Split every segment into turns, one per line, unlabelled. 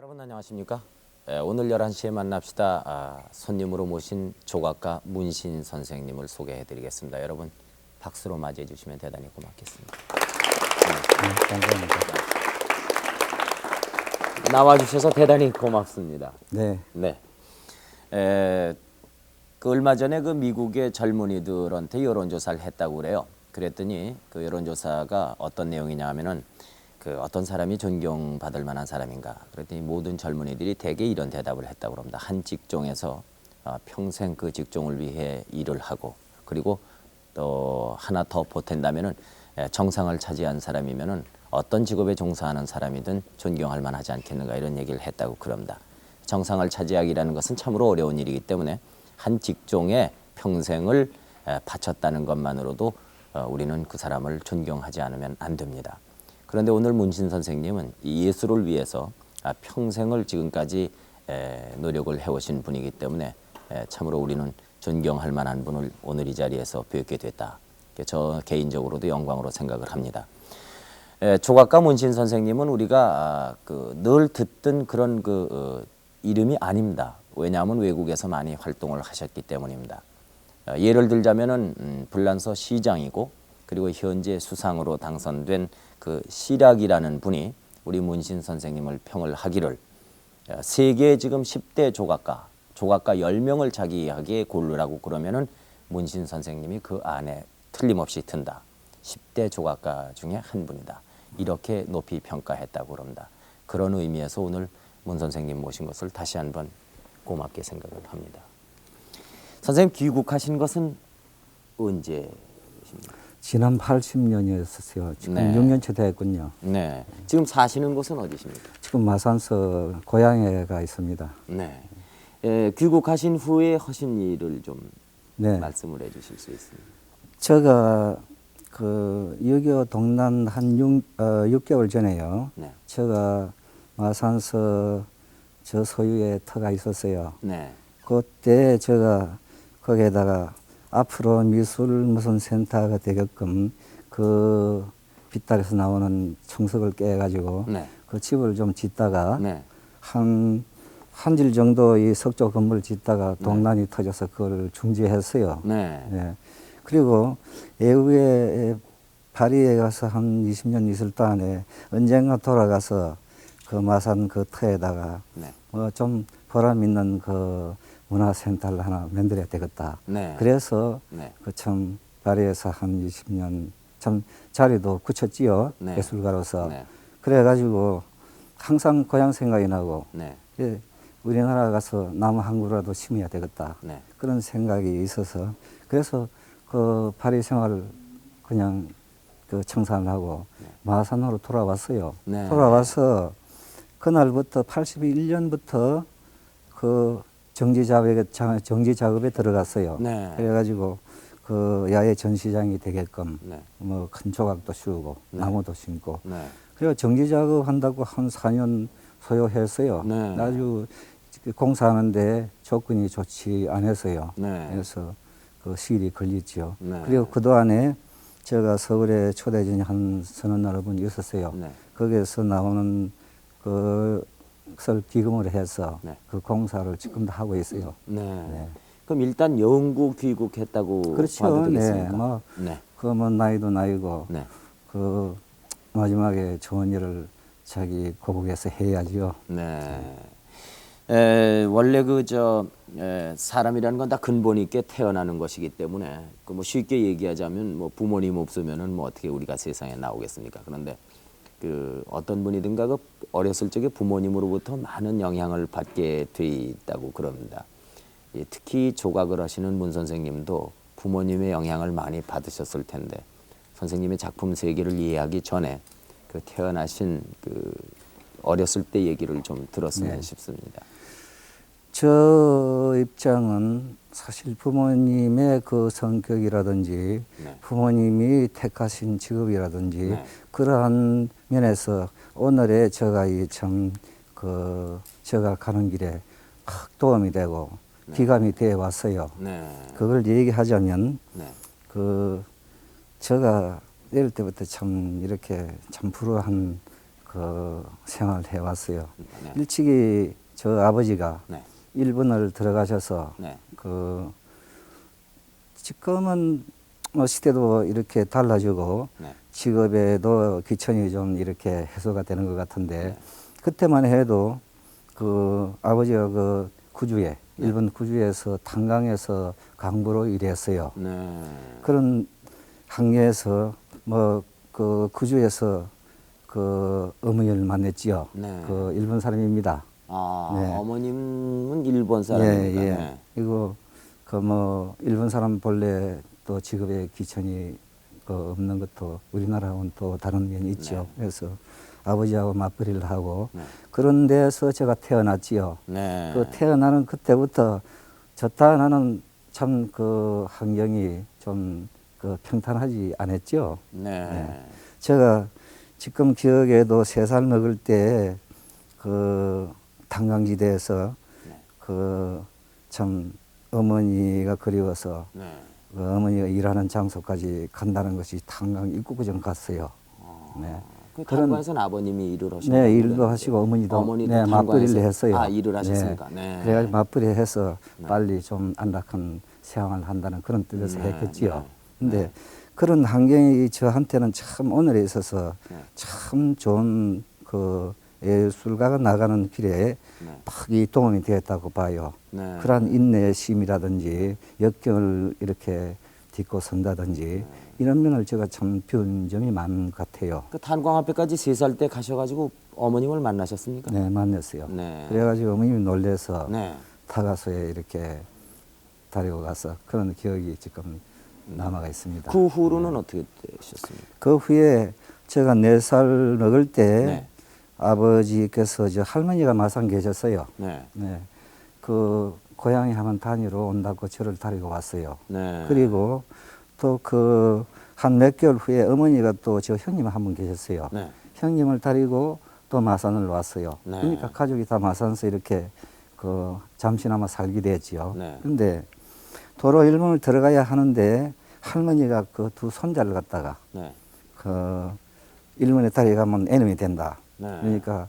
여러분 안녕하십니까? 오늘 11시에 만납시다. 손님으로 모신 조각가 문신 선생님을 소개해 드리겠습니다. 여러분 박수로 맞이해 주시면 대단히 고맙겠습니다.
감사합니다.
나와 주셔서 대단히 고맙습니다.
네.
네. 그 얼마 전에 그 미국의 젊은이들한테 여론조사를 했다고 그래요. 그랬더니 그 여론조사가 어떤 내용이냐 하면은 그 어떤 사람이 존경받을 만한 사람인가. 그랬더니 모든 젊은이들이 대개 이런 대답을 했다고 합니다. 한 직종에서 평생 그 직종을 위해 일을 하고, 그리고 또 하나 더 보탠다면은 정상을 차지한 사람이면은 어떤 직업에 종사하는 사람이든 존경할 만하지 않겠는가, 이런 얘기를 했다고 그럽니다. 정상을 차지하기라는 것은 참으로 어려운 일이기 때문에 한 직종에 평생을 바쳤다는 것만으로도 우리는 그 사람을 존경하지 않으면 안 됩니다. 그런데 오늘 문신 선생님은 이 예술을 위해서 평생을 지금까지 노력을 해오신 분이기 때문에 참으로 우리는 존경할 만한 분을 오늘 이 자리에서 뵙게 됐다. 저 개인적으로도 영광으로 생각을 합니다. 조각가 문신 선생님은 우리가 늘 듣던 그런 이름이 아닙니다. 왜냐하면 외국에서 많이 활동을 하셨기 때문입니다. 예를 들자면은 불란서 시장이고, 그리고 현재 수상으로 당선된 그 시락이라는 분이 우리 문신 선생님을 평을 하기를, 세계 지금 10대 조각가 10명을 자기에게 고르라고 그러면은 문신 선생님이 그 안에 틀림없이 든다. 10대 조각가 중에 한 분이다. 이렇게 높이 평가했다고 합니다. 그런 의미에서 오늘 문 선생님 모신 것을 다시 한번 고맙게 생각을 합니다. 선생님 귀국하신 것은 언제십니까?
지난 80년이었어요. 지금
네.
6년째 됐군요.
네. 지금 사시는 곳은 어디십니까?
지금 마산서 고향에 가 있습니다.
네. 귀국하신 후에 하신 일을 좀
네.
말씀을 해주실 수 있습니까?
제가 그 6.25 동란 한 6개월 전에요.
네.
제가 마산서 저 소유의 터가 있었어요.
네.
그때 제가 거기에다가 앞으로 미술 무슨 센터가 되게끔 그 빗달에서 나오는 청석을 깨가지고
네.
그 집을 좀 짓다가
네.
한 질 정도 이 석조 건물을 짓다가 동란이 터져서 그걸 중지했어요.
네.
예. 그리고 애후에 파리에 가서 한 20년 있을 동안에 언젠가 돌아가서 그 마산 그 터에다가
네.
좀 보람 있는 그 문화센터를 하나 만들어야 되겠다.
네.
그래서
네.
그 참 파리에서 한 20년 참 자리도 굳혔지요.
네.
예술가로서.
네.
그래가지고 항상 고향 생각이 나고
네.
우리나라 가서 남한국이라도 심어야 되겠다.
네.
그런 생각이 있어서 그래서 그 파리 생활을 그냥 그 청산을 하고 마산으로 돌아왔어요.
네.
돌아와서 그날부터 81년부터 그 정지 작업에 들어갔어요.
네.
그래가지고 그 야외 전시장이 되게끔
네.
뭐 큰 조각도 씌우고
네.
나무도 심고
네.
그리고 정지 작업한다고 한 4년 소요했어요.
네.
아주 공사하는데 조건이 좋지 않아서요.
네.
그래서 그 시일이 걸렸죠.
네.
그리고 그동안에 제가 서울에 초대전이 한 서너 여러 번 있었어요.
네.
거기에서 나오는 그것을 기금으로 해서
네.
그 공사를 지금도 하고 있어요.
네.
네.
그럼 일단 영국 귀국했다고
그렇죠.
봐도
네.
되겠습니까?
뭐,
네.
뭐 나이도 나이고,
네.
그 마지막에 좋은 일을 자기 고국에서 해야죠.
네. 원래 사람이라는 건 다 근본 있게 태어나는 것이기 때문에 뭐 쉽게 얘기하자면 뭐 부모님 없으면은 뭐 어떻게 우리가 세상에 나오겠습니까? 그런데 어떤 분이든가 어렸을 적에 부모님으로부터 많은 영향을 받게 돼 있다고 그럽니다. 특히 조각을 하시는 문 선생님도 부모님의 영향을 많이 받으셨을 텐데 선생님의 작품 세계를 이해하기 전에 태어나신 어렸을 때 얘기를 좀 들었으면
네.
싶습니다.
저 입장은 사실 부모님의 그 성격이라든지
네.
부모님이 택하신 직업이라든지
네.
그러한 면에서 오늘의 제가 제가 가는 길에 큰 도움이 되고
네.
기감이 되어 왔어요.
네.
그걸 얘기하자면
네.
제가 어릴 때부터 참 이렇게 참 불우한 그 생활해 왔어요.
네.
일찍이 저 아버지가
네.
일본을 들어가셔서
네.
그 지금은 뭐 시대도 이렇게 달라지고
네.
직업에도 귀천이 좀 이렇게 해소가 되는 것 같은데
네.
그때만 해도 그 아버지가 그 구주에
네.
일본 구주에서 탄광에서 강부로 일했어요.
네.
그런 항해에서 뭐 그 구주에서 그 어머니를 만났지요.
네.
그 일본 사람입니다.
아,
네.
어머님은 일본 사람입니까?
예, 예.
네.
이거 그 뭐 일본 사람 본래 또 직업에 귀천이 그 없는 것도 우리나라하고는 또 다른 면이 있죠.
네.
그래서 아버지하고 맞벌이를 하고
네.
그런 데서 제가 태어났지요.
네.
그 태어나는 그때부터 저따 나는 참 그 환경이 좀 그 평탄하지 않았죠.
네.
네. 제가 지금 기억에도 3살 먹을 때 그 탄광지대에서
네.
그 참 어머니가 그리워서
네.
그 어머니가 일하는 장소까지 간다는 것이 탄광 입구구정 갔어요. 네.
그
그런-
탄광에서는 아버님이 일을 하시고
네, 일도 하시고 어머니도
어머니도
네, 맞벌이를
탄광에서-
했어요.
아, 일을 하셨습니까? 네.
그래가지고 맞벌이해서
네.
빨리 좀 안락한 생활을 한다는 그런 뜻에서
네,
했겠지요.
네,
근데
네.
그런 환경이 저한테는 참 오늘에 있어서
네.
참 좋은 그 예술가가 나가는 길에
네.
팍이 도움이 되었다고 봐요.
네.
그러한 인내심이라든지 역경을 이렇게 딛고 선다든지 이런 면을 제가 참 배운 점이 많은 것 같아요.
그 탄광 앞에까지 3살 때 가셔가지고 어머님을 만나셨습니까?
네, 만났어요.
네.
그래가지고 어머님이 놀래서
네.
타가소에 이렇게 데리고 가서 그런 기억이 지금 남아가 있습니다.
그 후로는 어떻게 되셨습니까?
그 후에 제가 4살 먹을 때
네.
아버지께서 저 할머니가 마산 계셨어요.
네.
네. 그 고향에 한번 다니러 온다고 저를 데리고 왔어요.
네.
그리고 또 그 한 몇 개월 후에 어머니가 또 저 형님 한 분 계셨어요.
네.
형님을 데리고 또 마산을 왔어요.
네.
그러니까 가족이 다 마산에서 이렇게 그 잠시나마 살게 됐지요.
네.
근데 도로 일본을 들어가야 하는데 할머니가 그 두 손자를 갖다가
네.
그 일본에 데려가면 애놈이 된다.
네.
그러니까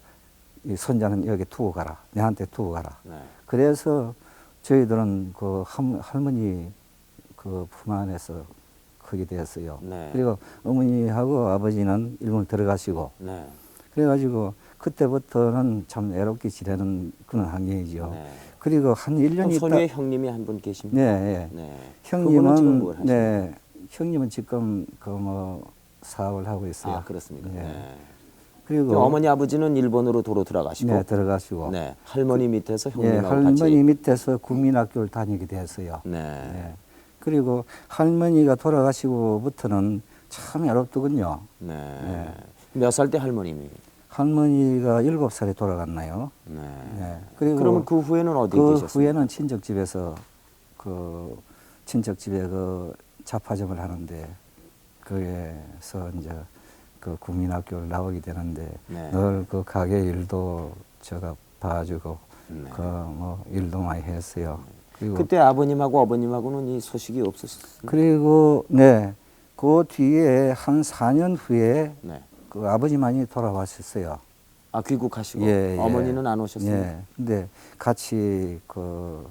이 손자는 여기 두고 가라. 내한테 두고 가라.
네.
그래서 저희들은 그 할머니 그 품 안에서 크게 되었어요.
네.
그리고 어머니하고 아버지는 일본 들어가시고
네.
그래가지고 그때부터는 참 애롭게 지내는 그런 환경이죠.
네.
그리고 한 1년이 있다.
소녀의 형님이 한 분 계십니까?
네, 네.
네. 그분은 지금 뭘
형님은
하시나요?
네, 형님은 지금 그 뭐 사업을 하고 있어요.
아, 그렇습니까?
네.
네.
그리고
그 어머니 아버지는 일본으로 도로 들어가시고
네, 들어가시고
네. 할머니 밑에서
예,
형님하고
할머니
같이
밑에서 국민학교를 다니게 되었어요.
네.
네. 그리고 할머니가 돌아가시고부터는 참 외롭더군요.
네.
네.
몇 살 때 할머님이?
할머니가 7살에 돌아갔나요?
네.
네. 그리고
그러면 그 후에는 어디
그
계셨어요?
후에는 친척집에서 그 친척집에 그 잡화점을 하는데 거기에서 이제 그 국민학교를 나오게 되는데
네.
늘 그 가게 일도 제가 봐주고
네.
그 뭐 일도 많이 했어요. 그리고
그때 아버님하고 어머님하고는 이 소식이 없었어요.
그리고 네, 그 뒤에 한 4년 후에
네.
그 아버지만이 돌아왔었어요.
아, 귀국하시고
예, 예.
어머니는 안 오셨어요?
예. 근데 같이 그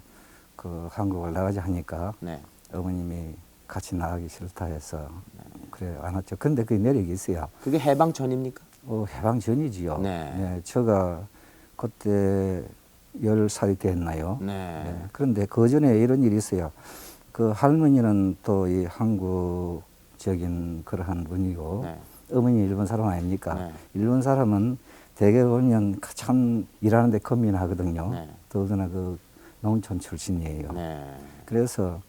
한국을 나가자 하니까
네.
어머님이 같이 나가기 싫다 해서 그래 안 왔죠. 근데 그 매력이 있어요.
그게 해방 전입니까?
해방 전이지요.
네.
제가 그때 10살이 됐나요?
네.
네. 그런데 그 전에 이런 일이 있어요. 그 할머니는 또 이 한국적인 그러한 분이고
네.
어머니 일본 사람 아닙니까?
네.
일본 사람은 대개 보면 참 일하는데 건민하거든요.
네.
더구나 그 농촌 출신이에요.
네.
그래서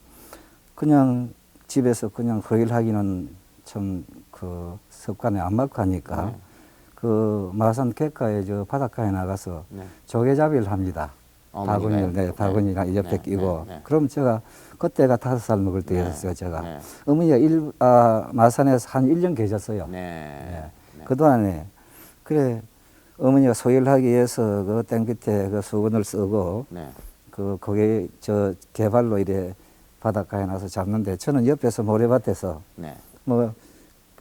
그냥 집에서 그냥 허일하기는 참 그 습관에 안 맞고 하니까
네.
그 마산 객가에 저 바닷가에 나가서
네.
조개잡이를 합니다.
어머니가요?
바구니를 네, 바구니랑 옆에
네,
끼고
네, 네.
그럼 제가 그때가 5살 먹을
네,
때였어요. 제가
네.
어머니가 마산에서 한 1년 계셨어요.
네. 네.
그동안에 그래 어머니가 소일하기 위해서 그 땡끝에 그 수건을 쓰고
네.
그 거기 저 개발로 이래 바닷가에 나서 잡는데 저는 옆에서 모래밭에서
네.
뭐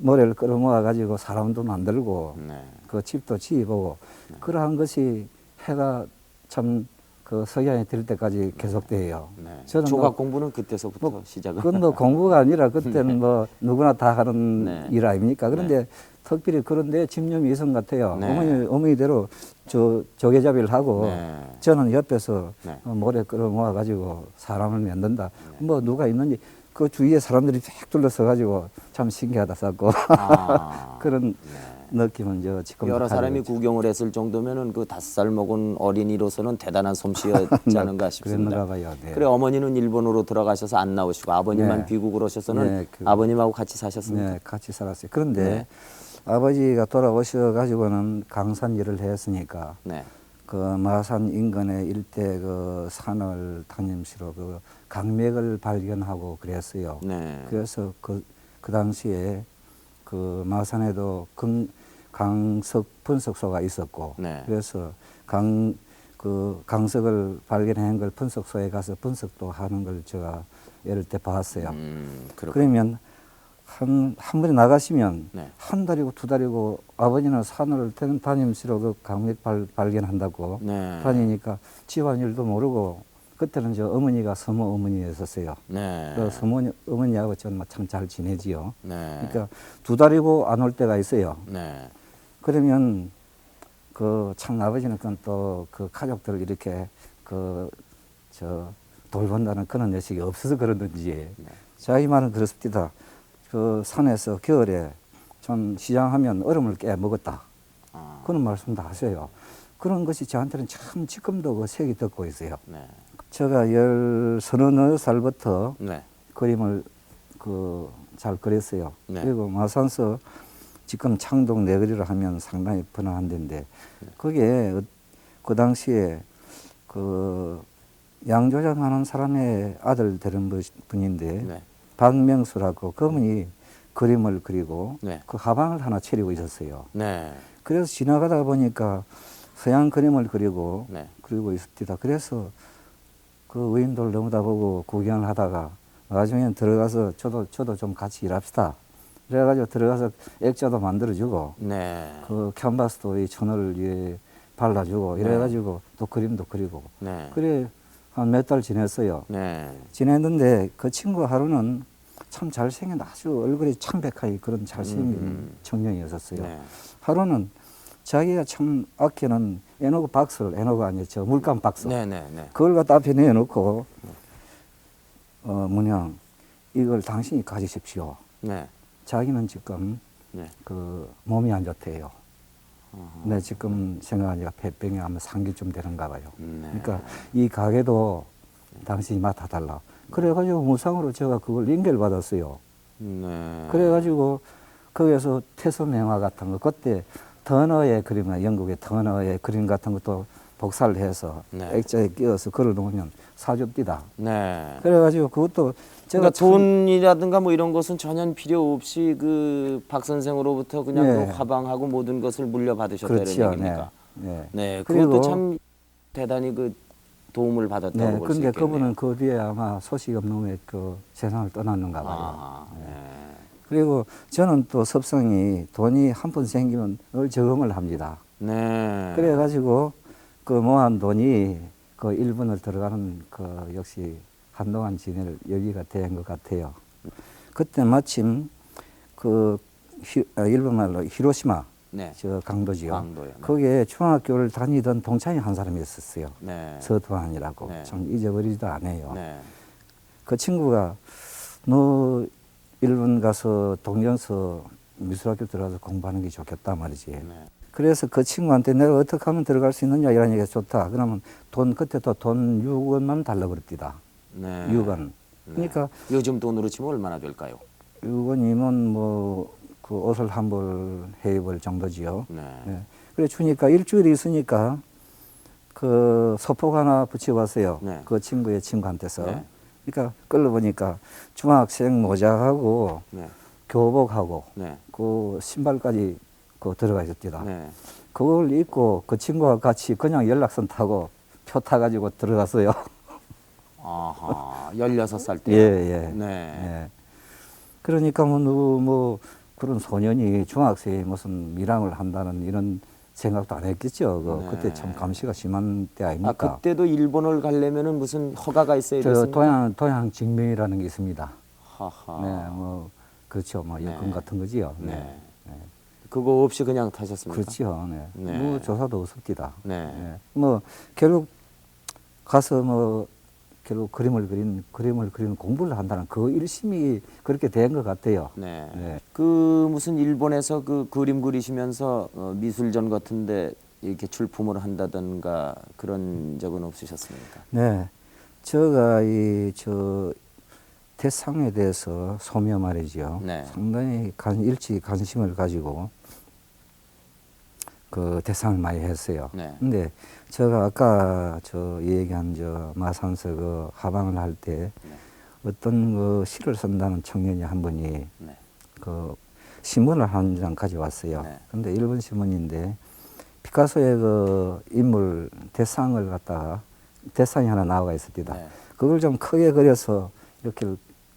모래를 끌어모아 가지고 사람도 만들고
네.
그 집도 지어보고 그러한 것이 해가 참 그 석양이 들 때까지 계속돼요.
네.
저는
조각 공부는 그때서부터 시작을.
그건 뭐 공부가 아니라 그때는 뭐 누구나 다 하는
네.
일 아닙니까? 그런데 특별히 그런데 집념이 있은 것 같아요.
네.
어머니대로 조개잡이를 하고
네.
저는 옆에서
네.
모래 끌어모아 가지고 사람을 만든다. 뭐 누가 있는지 그 주위에 사람들이 쫙 둘러서 가지고 참 신기하다 썼고
아.
그런 느낌은 저 지금
여러 사람이 구경을 했을 정도면은 그 5살 먹은 어린이로서는 대단한 솜씨였지 않은가 싶습니다.
그랬는가 봐요. 네.
그래 어머니는 일본으로 들어가셔서 안 나오시고 아버님만
네.
귀국을 하셔서는
네,
아버님하고 같이 사셨습니까?
네, 같이 살았어요. 그런데
네.
아버지가 돌아오셔 가지고는 강산 일을 했으니까
네.
그 마산 인근의 일대 그 산을 다니면서 그 강맥을 발견하고 그랬어요.
네.
그래서 그 당시에 그 마산에도 강석 분석소가 있었고
네.
그래서 강석을 발견한 걸 분석소에 가서 분석도 하는 걸 제가 이럴 때 봤어요.
그렇군요.
그러면 한 번에 나가시면
네.
한 달이고 두 달이고 아버지는 산을 다니면서 그 강맥 발견한다고
네.
다니니까 집안일도 모르고 그때는 저 어머니가 서모 어머니였었어요.
네.
그 서모 어머니하고 저는 참 잘 지내지요.
네.
그러니까 두 달이고 안 올 때가 있어요.
네.
그러면 그 참 아버지는 또 그 가족들을 이렇게 돌본다는 그런 의식이 없어서 그러는지 자기 말은 그렇습니다. 그 산에서 겨울에 좀 시장하면 얼음을 깨 먹었다.
아.
그런 말씀도 하세요. 그런 것이 저한테는 참 지금도 그 색이 돋고 있어요.
네.
제가 16살부터
네.
그림을 잘 그렸어요.
네.
그리고 마산서 지금 창동 내거리를 하면 상당히 번화한 데인데 거기에 그 당시에 그 양조장하는 사람의 아들 되는 분인데
네.
박명수라고 그분이 그림을 그리고
네.
그 가방을 하나 차리고 있었어요.
네.
그래서 지나가다 보니까 서양 그림을 그리고
네.
있습니다. 그래서 그 의인들 넘어다 보고 구경을 하다가 나중에 들어가서 저도 좀 같이 일합시다. 그래가지고 들어가서 액자도 만들어주고
네.
그 캔버스도 이 천을 위에 발라주고 이래가지고 또 그림도 그리고
네.
그래 한 몇 달 지냈어요.
네.
지냈는데 그 친구 하루는 참 잘생긴 아주 얼굴이 창백하게 그런 잘생긴 청년이었었어요.
네.
하루는 자기가 참 아끼는 에너그 박스를 에너그 아니죠. 저 물감 박스.
네. 네. 네.
그걸 갖다 앞에 내놓고 문양 이걸 당신이 가지십시오.
네.
자기는 지금
네.
그 몸이 안 좋대요. 네, 지금 생각하니까 폐병이 아마 3기쯤 되는가 봐요.
네.
그러니까 이 가게도 당신이 맡아달라. 그래가지고 무상으로 제가 그걸 연결받았어요.
네.
그래가지고 거기에서 태소명화 같은 거 그때 터너의 그림, 영국의 터너의 그림 같은 것도 복사를 해서
네.
액자에 끼워서 걸어 놓으면 사줍디다.
네.
그래가지고 그것도 제가
그러니까 돈이라든가 뭐 이런 것은 전혀 필요 없이 그 박 선생으로부터 그냥
네.
그 화방하고 모든 것을 물려받으셨다는
그렇죠.
얘기입니까?
네.
네.
그리고
그것도 참 대단히 그 도움을 받았다고
네,
볼 수
근데
있겠네요.
그분은 그 뒤에 아마 소식 없는 후에 그 세상을 떠났는가 봐요.
아, 네.
그리고 저는 또 섭성이 돈이 한 푼 생기면 늘 저금을 합니다.
네.
그래가지고 그 모은 돈이 그 일본을 들어가는 그 역시 한동안 지낼 여기가 된 것 같아요. 그때 마침 그 일본 말로 히로시마
네.
저 강도지요.
강도요. 네.
거기에 중학교를 다니던 동창이 한 사람이 있었어요.
네.
서두환이라고.
네.
참 잊어버리지도 않아요.
네.
그 친구가 너 일본 가서 동경서 미술학교 들어가서 공부하는 게 좋겠다 말이지.
네.
그래서 그 친구한테 내가 어떻게 하면 들어갈 수 있느냐 이런 얘기가 좋다. 그러면 그때 또 돈 6원만 달라고 그랬디다.
네.
6원.
네.
그러니까
요즘 돈으로 치면 얼마나 될까요?
6원이면 뭐 그 옷을 한 벌 해입을 정도지요.
네.
네. 그래 주니까 일주일이 있으니까 그 소폭 하나 붙여봤어요.
네.
그 친구의 친구한테서.
네.
그러니까 끌어보니까 중학생 모자하고
네.
교복하고
네.
그 신발까지 그 들어가 있었디다.
네.
그걸 입고 그 친구와 같이 그냥 연락선 타고 표 타가지고 들어갔어요.
아하. 16살 때.
예, 예.
네.
예. 그러니까 뭐 그런 소년이 중학생이 무슨 밀항을 한다는 이런 생각도 안 했겠죠.
네.
그때 참 감시가 심한 때
아,
아닙니까?
그때도 일본을 가려면은 무슨 허가가 있어야
저
됐습니까?
도양 증명이라는 게 있습니다.
하하.
네, 뭐 그렇죠. 뭐 여권
네.
같은 거지요.
네.
네.
그거 없이 그냥 타셨습니까?
그렇죠. 네.
네.
뭐 조사도 없었디다.
네.
네. 뭐 결국 가서 뭐 결국 그림을 그리는 공부를 한다는 그 일심이 그렇게 된 것 같아요.
네.
네.
그 무슨 일본에서 그 그림 그리시면서 미술전 같은데 이렇게 출품을 한다든가 그런 적은 없으셨습니까?
네. 제가 저 대상에 대해서 소며 말이죠.
네.
상당히 일찍 관심을 가지고 그 대상을 많이 했어요.
네.
근데 제가 아까 저 얘기한 저 마산서 그 하방을 할 때
네.
어떤 그 시를 쓴다는 청년이 한 분이
네.
그 신문을 한 장 가져왔어요.
네.
근데 일본 신문인데 피카소의 그 인물 대상을 갖다가 대상이 하나 나와 있습니다.
네.
그걸 좀 크게 그려서 이렇게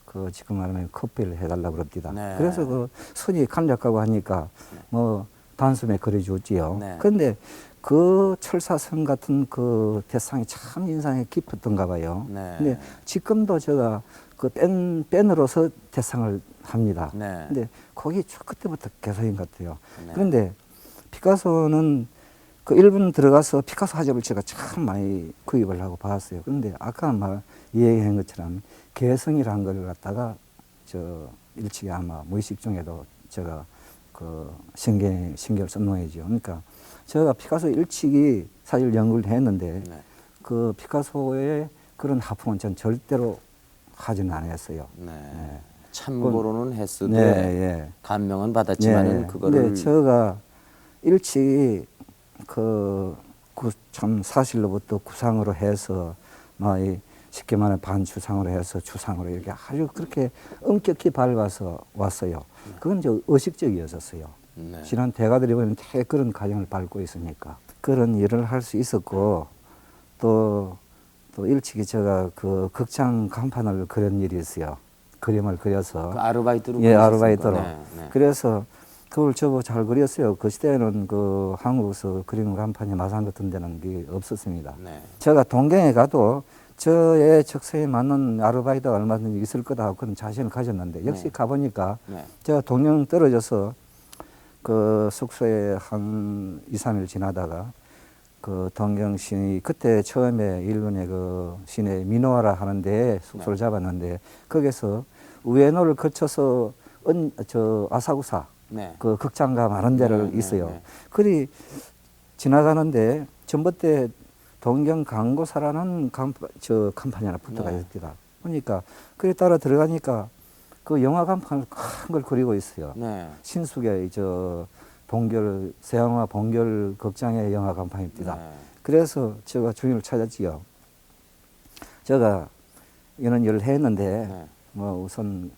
그 지금 말하면 커피를 해달라고 그럽니다.
네.
그래서 그 손이 간략하고 하니까 뭐 단숨에 그려줬지요.
네.
그런데 그 철사성 같은 그 대상이 참 인상이 깊었던가 봐요.
네.
근데 지금도 제가 그 펜으로서 대상을 합니다.
네.
근데 거기 그때부터 개성인 것 같아요.
네.
그런데 피카소는 그 일본 들어가서 피카소 화작을 제가 참 많이 구입을 하고 봤어요. 그런데 아까 얘기한 것처럼 개성이라는 걸 갖다가 저 일찍이 아마 무의식 중에도 제가 그 신경을 쓴 모양이죠. 그러니까 제가 피카소 일찍이 사실 연구를 했는데
네.
그 피카소의 그런 하풍은 전 절대로 하지는 않았어요.
네.
네.
참고로는 했어도
네, 예.
감명은 받았지만은
네.
그거를
근데 제가 일찍이 그 참 사실로부터 구상으로 해서 이 쉽게 말하면 반추상으로 해서 추상으로 이렇게 아주 그렇게 엄격히 밟아서 왔어요. 그건 이제 의식적이었었어요.
네.
지난 대가들이 보면 대 그런 과정을 밟고 있으니까 그런 일을 할 수 있었고 또 일찍이 제가 그 극장 간판을 그린 일이 있어요. 그림을 그려서
그 아르바이트로
예,
그러셨습니까?
아르바이트로.
네. 네.
그래서 그걸 저거 잘 그렸어요. 그 시대에는 그 한국에서 그림 간판이 마산 같은 데는 게 없었습니다.
네.
제가 동경에 가도 저의 적성에 맞는 아르바이트가 얼마든지 있을 거다 하고 그런 자신을 가졌는데 역시
네.
가보니까
네.
제가 동경 떨어져서 그 숙소에 한 2, 3일 지나다가 그 동경 시내 그때 처음에 일본의 그 시내 미노하라 하는데 숙소를 잡았는데 거기서 우에노를 거쳐서 저 아사쿠사
네.
그 극장가 많은 데를
네,
있어요.
네.
그리 지나가는데 전봇대 동경 강고사라는 간판이 하나 붙어가
네.
있습니다. 그러니까 그에 따라 들어가니까 그 영화 간판을 큰 걸 그리고 있어요.
네.
신숙의 저 서양화 봉결 극장의 영화 간판입니다.
네.
그래서 제가 주인을 찾았지요. 제가 이런 일을 했는데
네.
뭐 우선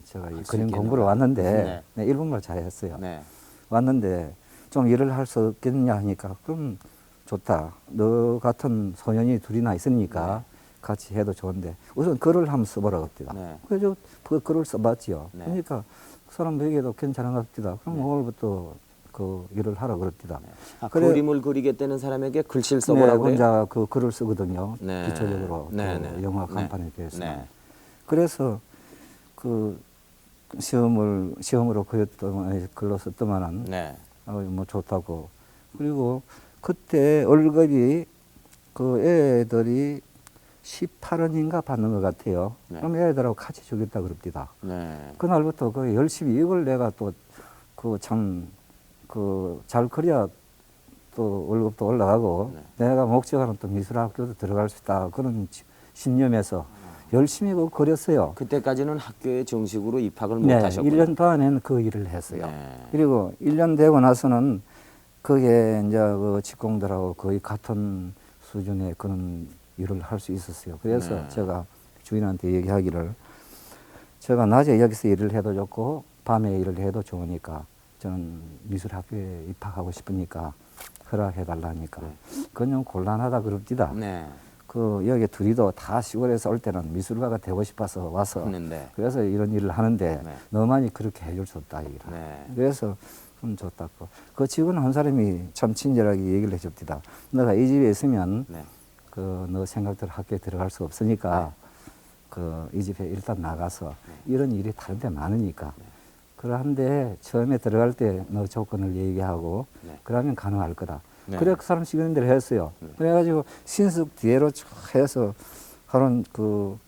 제가 이
할수
그림
있겠는가?
공부를 왔는데
네.
네, 일본말 잘했어요.
네.
왔는데 좀 일을 할 수 없겠냐 하니까 그럼 좋다. 너 같은 소년이 둘이나 있으니까 같이 해도 좋은데 우선 글을 한번 써보라고 합니다.
네.
그래서 그 글을 써봤지요.
네.
그러니까 그 사람 보기에도 괜찮은 것 같습니다. 그럼
네.
오늘부터 그 일을 하라 그럽니다.
아,
그래-
그림을 그리겠다는 사람에게 글씨를
네,
써보라고 그래요?
혼자 그 글을 쓰거든요.
네.
기초적으로
네,
그
네.
영화
네.
간판에 대해서.
네.
그래서 그 시험으로 글로 썼더만은
네.
뭐 좋다고. 그리고 그때 월급이 그 애들이 18원인가 받는 것 같아요.
네.
그럼 애들하고 같이 주겠다 그럽니다.
네.
그날부터 그 열심히 이걸 내가 또 잘 그려야 또 월급도 올라가고 내가 목적하는 또 미술학교도 들어갈 수 있다. 그런 신념에서 열심히 그거 그렸어요.
그때까지는 학교에 정식으로 입학을 못
네,
하셨고요.
1년 동안에는 그 일을 했어요.
네.
그리고 1년 되고 나서는 그게 이제 그 직공들하고 거의 같은 수준의 그런 일을 할 수 있었어요. 그래서
네.
제가 주인한테 얘기하기를 제가 낮에 여기서 일을 해도 좋고 밤에 일을 해도 좋으니까 저는 미술학교에 입학하고 싶으니까 허락해 달라니까 그건 좀 곤란하다 그럽니다.
네.
그 여기 둘이도 다 시골에서 올 때는 미술가가 되고 싶어서 와서
했는데.
그래서 이런 일을 하는데
네.
너만이 그렇게 해줄 수 없다 이라.
네.
그래서 좋다고. 그 직원 한 사람이 참 친절하게 얘기를 해줍니다. 너가 이 집에 있으면
네.
그 너 생각대로 학교에 들어갈 수 없으니까 그 이 집에 일단 나가서 이런 일이 다른 데 많으니까. 그런데 처음에 들어갈 때 너 조건을 얘기하고
네.
그러면 가능할 거다.
네.
그래 그 사람 시키는 대로 했어요. 그래가지고 신숙 뒤로 쭉 해서 하는 그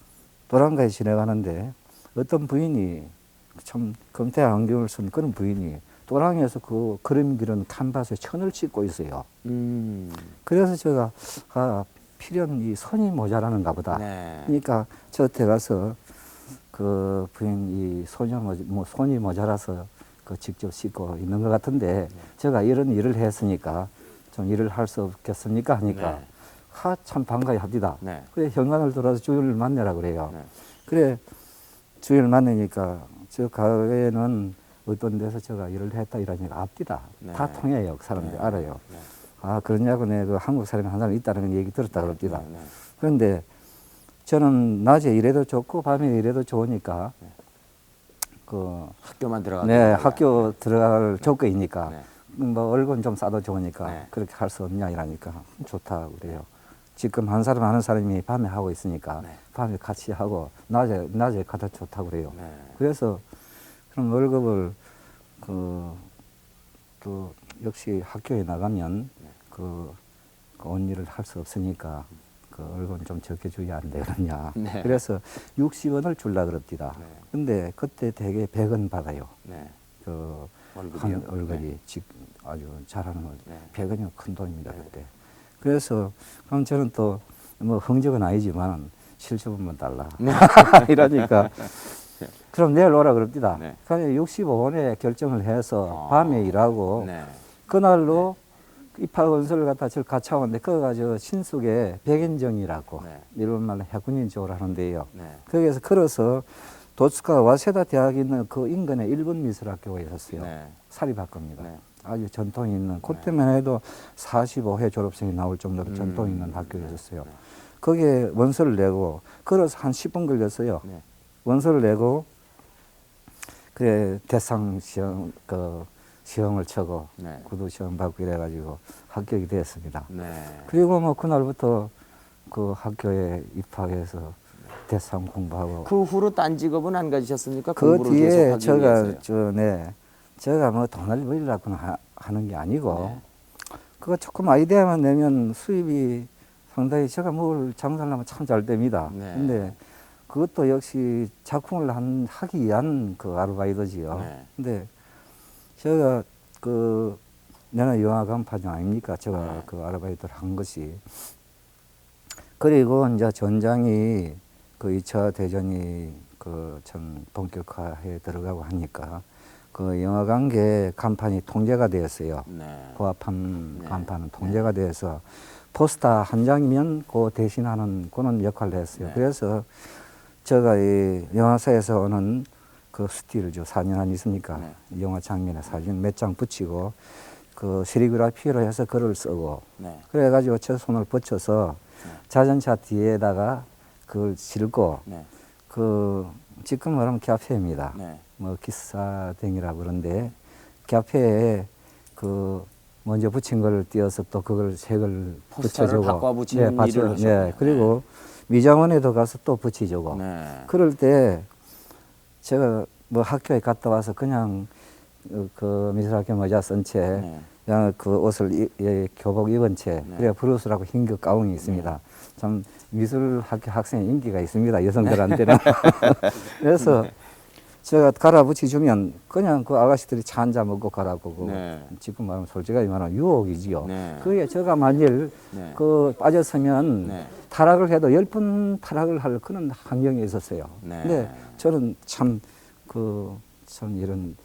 도랑가에 지나가는데 어떤 부인이 참 검태 안경을 쓴 그런 부인이 도랑에서 그 그림 그리는 캔버스에 천을 찍고 있어요. 그래서 제가 필연 이 손이 모자라는가 보다.
네.
그러니까 저한테 가서 그 부인이 손이 모자라서 그 직접 씻고 있는 것 같은데 제가 이런 일을 했으니까 좀 일을 할 수 없겠습니까 하니까
네.
참 반가이 합니다.
네.
그래 현관을 돌아서 주인을 만나라 그래요.
네.
그래 주인을 만나니까 저 가게는 어떤 데서 제가 일을 했다 이러니까 앞뒤다.
네.
다 통해요. 그 사람들이
네.
알아요.
네.
아 그러냐고 내가 그 한국 사람이 한 사람 있다는 얘기 들었다 그럽니다.
네. 네.
그런데 저는 낮에 일해도 좋고 밤에 일해도 좋으니까 그
학교만 들어가도
네,
돼요.
학교 들어갈 조건이니까
네.
뭐 월급은 좀 싸도 좋으니까
네.
그렇게 할 수 없냐 이러니까 좋다 그래요. 지금 한 사람 하는 사람이 밤에 하고 있으니까
네.
밤에 같이 하고 낮에 가도 좋다 그래요.
네.
그래서 그럼 월급을 또 역시 학교에 나가면 온 일을 할 수 없으니까 그 월급은 좀 적게 줘야 안 되느냐.
네.
그래서 60원을 줄라 그럽니다.
네.
근데 그때 대개 100원 받아요.
네.
그
월급이요?
한 월급이
네.
아주 잘하는 건
네.
100원이면 큰 돈입니다
네.
그때. 그래서 그럼 저는 또 뭐 흥정은 아니지만 7,000원만 달라. 이러니까 그럼 내일 오라 그럽니다.
네.
그래서 65원에 결정을 해서
아.
밤에 일하고
네.
그날로 입학 원서를 갖다 저를 같이 하는데 그거가 저 신속에 백인정이라고
네.
일본말로 해군인 쪽으로 하는데요.
네.
거기에서 걸어서 도츠카 와세다 대학에 있는 그 인근에 일본 미술학교가 있었어요.
네.
사립학교입니다.
네.
아주 전통이 있는 그때만 해도 45회 졸업생이 나올 정도로 전통 있는 학교였었어요.
네.
거기에 원서를 내고 걸어서 한 10분 걸렸어요.
네.
원서를 내고 그래 대상 시험을 쳐고
네.
구두 시험 받고 이래가지고 합격이 되었습니다.
네.
그리고 뭐 그날부터 그 학교에 입학해서 대상 공부하고
그 후로 딴 직업은 안 가지셨습니까?
그
공부를
뒤에
계속하기 위해서요.
제가 뭐 돈을 벌려고 하는 게 아니고
네.
그거 조금 아이디어만 내면 수입이 상당히 제가 뭘 장사를 하면 참 잘 됩니다.
네.
근데 그것도 역시 작품을 하기 위한 그 아르바이트지요.
네.
근데 제가 내가 영화 간판 아닙니까? 제가
네.
그 아르바이트를 한 것이. 그리고 이제 전장이 그 2차 대전이 참 본격화해 들어가고 하니까 그 영화관계 간판이 통제가 되었어요.
네.
고압함
네.
간판은 통제가 돼서 포스터 한 장이면 그 대신하는 그런 역할을 했어요.
네.
그래서 제가 이 영화사에서 오는 그 스틸죠. 4년 안 있으니까
네.
영화 장면에 사진 몇 장 붙이고 그 세리그라피로 해서 글을 쓰고
네.
그래가지고 제 손을 붙여서
네.
자전차 뒤에다가 그걸 싣고
네.
지금 말하면 카페입니다.
네.
뭐 기사댕이라고 그러는데 카페에 먼저 붙인 걸 띄어서 또 그걸 색을
포스터를
붙여주고
바꿔 붙이는 일을 하셨군요.
네, 그리고 미장원에도 가서 또 붙여주고
네.
그럴 때 제가 뭐 학교에 갔다 와서 그냥 그 미술학교 모자 쓴 채
네.
그냥 그 옷을 교복 입은 채
네.
그래야 브루스라고 흰 그 가운이 있습니다. 참 미술학교 학생의 인기가 있습니다. 여성들한테는. 그래서 제가 갈아붙이 주면 그냥 그 아가씨들이 차 한 잔 먹고 가라고.
네.
지금 말하면 솔직하게 말하면 유혹이지요.
네.
그게 제가 만일
네.
빠졌으면
네.
타락을 해도 10번 타락을 할 그런 환경에 있었어요.
네.
근데 저는 참 이런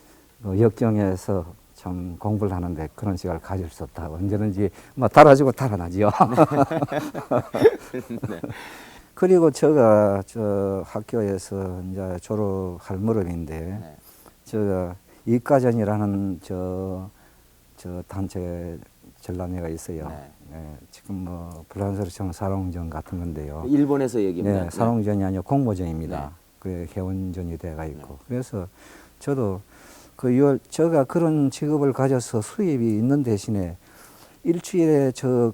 역경에서 참 공부를 하는데 그런 시간을 가질 수 없다. 언제든지 뭐 달아주고 달아나지요.
네.
그리고 제가 저 학교에서 이제 졸업할 무렵인데
네.
제가 이과전이라는 저 단체 전람회가 있어요.
네.
지금 뭐 불란서로 치면 사롱전 같은 건데요.
일본에서 얘기입니다.
네, 사롱전이 아니라 공모전입니다.
네.
그 회원전이 돼가 있고. 그래서 저도 제가 그런 직업을 가져서 수입이 있는 대신에 일주일에 저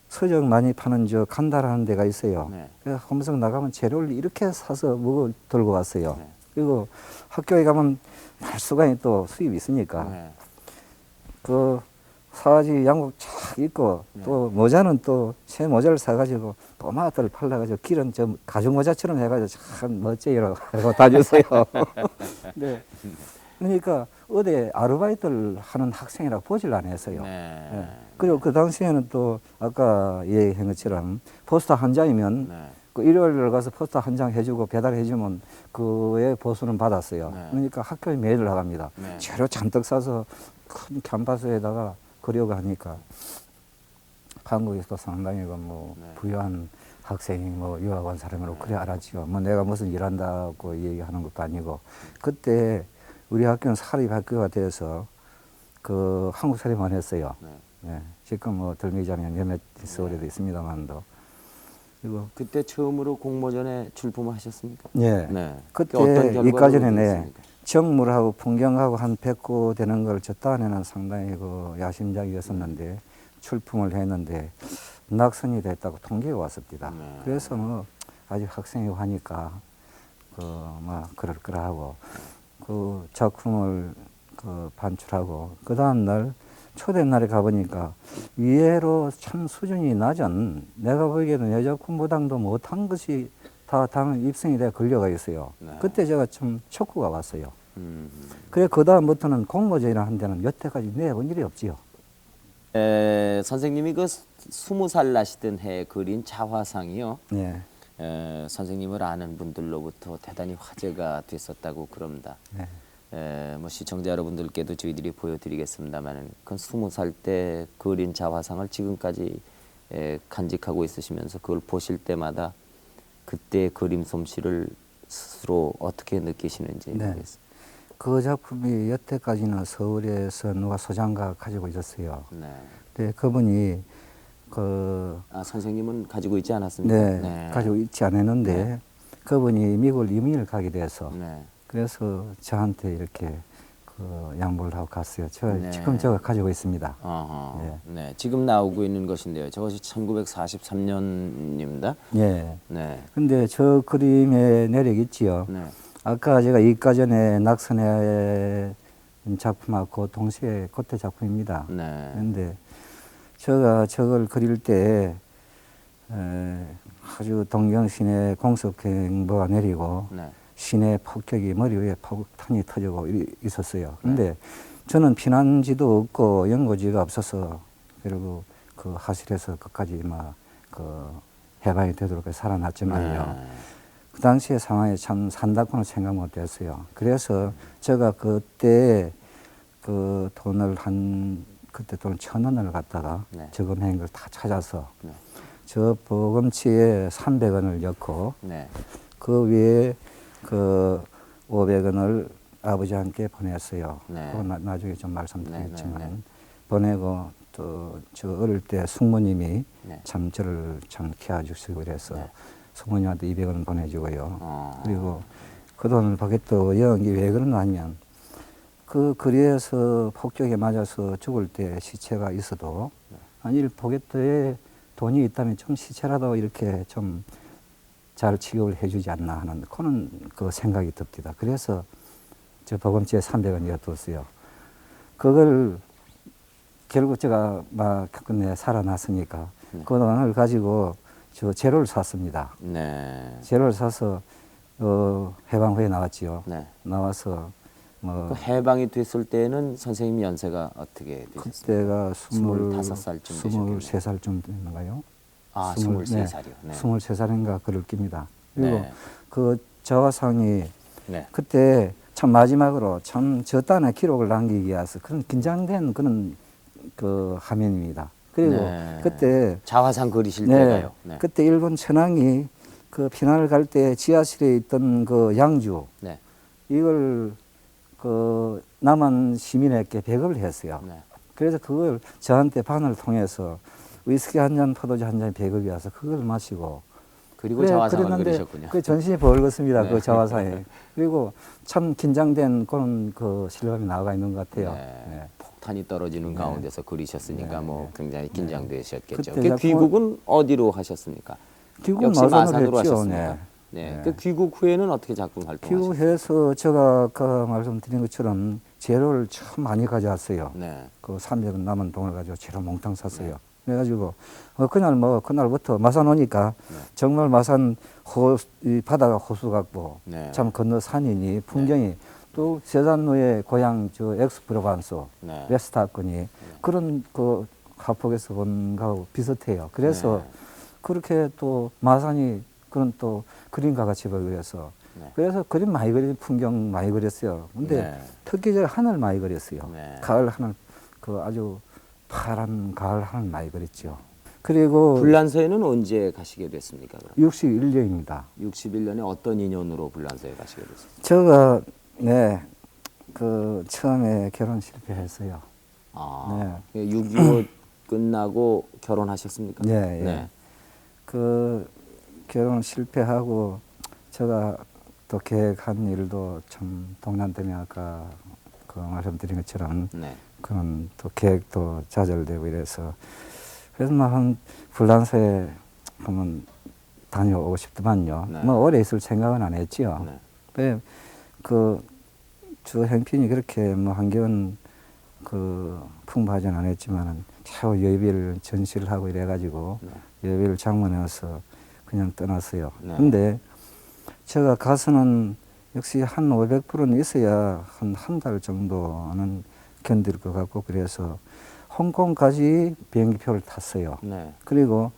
서적 많이 파는 간다라는 데가 있어요.
네.
그래서 함성 나가면 재료를 이렇게 사서 들고 왔어요.
네.
그리고 학교에 가면 말수간이 또 수입이 있으니까
네.
그 사가지고 양복 쫙 입고 또 모자는 또 새 모자를 사가지고 포마트를 팔라가지고 길은 좀 가죽 모자처럼 해가지고 참 멋져요 하고 다녔어요. 네. 그러니까 어디 아르바이트를 하는 학생이라고 보질 않았어요.
네.
예. 그리고 그 당시에는 또 아까 얘기한 것처럼 포스터 한 장이면
네.
그 일요일날 가서 포스터 한 장 해주고 배달해주면 그의 보수는 받았어요.
네.
그러니까 학교에 메일을 나갑니다.
네.
재료 잔뜩 싸서 큰 캔버스에다가 그려고 하니까 한국에서 상당히 뭐
네.
부유한 학생이 뭐 유학 온 사람으로 그래 알았죠. 뭐 내가 무슨 일한다고 얘기하는 것도 아니고 그때 우리 학교는 사립학교가 돼서 그 한국 사립만 했어요.
네.
네. 지금 뭐 들미자면 몇몇 서울에도 있습니다만도. 그리고
그때 처음으로 공모전에 출품을 하셨습니까?
예.
네.
그때
어떤 결과를
이까지는
얻으셨습니까?
정물하고 풍경하고 한 100구 되는 걸 저 딴에는 상당히 그 야심작이었었는데 출품을 했는데 낙선이 됐다고 통계가 왔습니다.
네.
그래서 뭐 아직 학생이고 하니까 뭐 그럴 거라 하고 그 작품을 반출하고 그 다음 날 초대 날에 가보니까 의외로 참 수준이 낮은 내가 보기에는 내 작품보다도 못한 것이 다 당연 입성이 돼 걸려가 있어요.
네.
그때 제가 좀 쇼크가 왔어요.
음.
그래 그 다음부터는 공모전이라는 데는 여태까지 내본 일이 없지요.
선생님이 그 20살 나시던 해 그린 자화상이요.
네.
선생님을 아는 분들로부터 대단히 화제가 됐었다고 그럽니다.
네.
뭐 시청자 여러분들께도 저희들이 보여드리겠습니다만 그 20살 때 그린 자화상을 지금까지 간직하고 있으시면서 그걸 보실 때마다 그때 그림 솜씨를 스스로 어떻게 느끼시는지
네.
모르겠습니다.
그 작품이 여태까지는 서울에서 누가 소장가 가지고 있었어요.
네.
근데 그분이
선생님은 가지고 있지 않았습니까?
네, 가지고 있지 않았는데
네.
그분이 미국을 이민을 가게 돼서
네.
그래서 저한테 이렇게 양보를 하고 갔어요.
네.
지금 제가 가지고 있습니다.
어허.
예.
네. 지금 나오고 있는 것인데요. 저것이 1943년입니다.
예.
네.
근데 저 그림의 내력이 있지요.
네.
아까 제가 이과전에 낙선의 작품하고 동시에 그때 작품입니다.
네.
그런데 제가 저걸 그릴 때 아주 동경시내 공습경보가 내리고
네.
시내 폭격이 머리 위에 폭탄이 터지고 있었어요. 그런데 저는 피난지도 없고 연고지가 없어서 그리고 그 하실에서 끝까지 해방이 되도록 살아났지만요.
네.
그 당시의 상황에 참 산다고는 생각 못 했어요. 그래서 제가 그때 돈을 그때 돈 1,000원을 갖다가
네.
저금한 걸 다 찾아서
네.
저 보금치에 300원을 넣고
네.
그 위에 500원을 아버지한테 보냈어요.
네.
그건 나중에 좀 말씀드리겠지만
네, 네, 네.
보내고 또 저 어릴 때 숙모님이
네.
참 저를 참 키워주시고 그래서
네.
숙모님한테 200원 보내주고요.
그리고
그리고 그 돈을 받겠다고 여기 왜 그러냐면 그 거리에서 폭격에 맞아서 죽을 때 시체가 있어도 아니 포개터에 돈이 있다면 좀 시체라도 이렇게 좀 잘 취급을 해주지 않나 하는 그런 생각이 듭니다. 그래서 저 보금치에 300원 이어뒀어요. 그걸 결국 제가 끝내 살아났으니까 그 돈을 가지고 저 재료를 샀습니다.
네.
재료를 사서 해방 후에 나왔지요.
네.
나와서
그 해방이 됐을 때는 선생님 연세가 어떻게 되셨습니까?
그때가
25살쯤 되셨겠네요.
23살쯤 됐는가요?
23살이요. 네.
23살인가 그럴 깁니다. 그리고
네.
그 저화상이
네.
그때 참 마지막으로 참 저단의 기록을 남기기 위해서 그런 긴장된 그런 화면입니다. 그리고
네.
그때
자화상 그리실 때가요. 네.
그때 일본 천황이 피난을 갈 때 지하실에 있던 양주
네.
이걸 남한 시민에게 배급을 했어요.
네.
그래서 그걸 저한테 반을 통해서 위스키 한 잔, 포도주 한 잔이 100억이 와서 그걸 마시고
그리고 자화상을
그랬는데
그리셨군요.
그 전신이 벌겋습니다.
네.
그 자화상에. 그리고 참 긴장된 그런 그 실감이 나가 있는 것 같아요.
네.
네.
폭탄이 떨어지는
네.
가운데서 그리셨으니까
네.
뭐 굉장히 긴장되셨겠죠.
그때
그 귀국은 어디로 하셨습니까?
귀국
역시
마산으로
마산으로
했죠.
하셨습니까? 네.
네.
그 귀국 후에는 어떻게 작품 활동하셨어요?
귀국해서 제가 아까 말씀드린 것처럼 재료를 참 많이 가져왔어요.
네.
그 300원 남은 돈을 가지고 재료 몽땅 샀어요. 그래가지고 그날부터 마산 오니까
네.
정말 마산 이 바다가 호수 같고
네.
참 건너 산이니 풍경이 또 세잔누의 고향 저 엑스프로반소
네.
웨스트하거니 그런 그 하폭에서 온 거하고 비슷해요. 그래서
네.
그렇게 또 마산이 그런 또 그림가가 집을 그려서
네.
그래서 그림 많이 그린 풍경 많이 그렸어요. 근데
네.
특히 제가 하늘 많이 그렸어요.
네.
가을 하늘 그 아주 파란 가을 하늘 많이 그렸죠. 그리고
불란서에는 언제 가시게 됐습니까? 그럼?
61년입니다.
61년에 어떤 인연으로 불란서에 가시게 됐습니까?
제가 그 처음에 결혼 실패했어요.
아, 6.25 끝나고 결혼하셨습니까?
네, 예.
네.
그 결혼 실패하고 제가 또 계획한 일도 참 동남 때문에 아까 그 말씀드린 것처럼
네.
그런 또 계획도 좌절되고 이래서 그래서 한 불란서에 한번 다녀오고 싶더만요.
네.
뭐 오래 있을 생각은 안 했지요.
네.
주 행편이 그렇게 뭐 한겨운 그 풍부하진 않았지만은 참 여의비를 전시를 하고 이래가지고
네.
여의비를 장만해서 그냥 떠났어요.
네.
근데 제가 가서는 역시 한 500불은 있어야 한 달 정도는 견딜 것 같고 그래서 홍콩까지 비행기표를 탔어요.
네.
그리고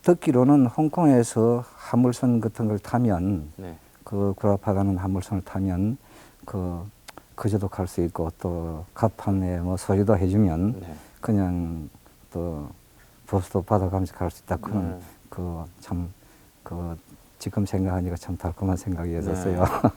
듣기로는 홍콩에서 화물선 같은 걸 타면
네.
그 구라파 가는 화물선을 타면 그저도 갈 수 있고 또 갑판에 뭐 소리도 해주면
네.
그냥 또 보수도 받아가면서 갈 수 있다. 그런
네.
지금 생각하니까 참 달콤한 생각이었었어요.
네.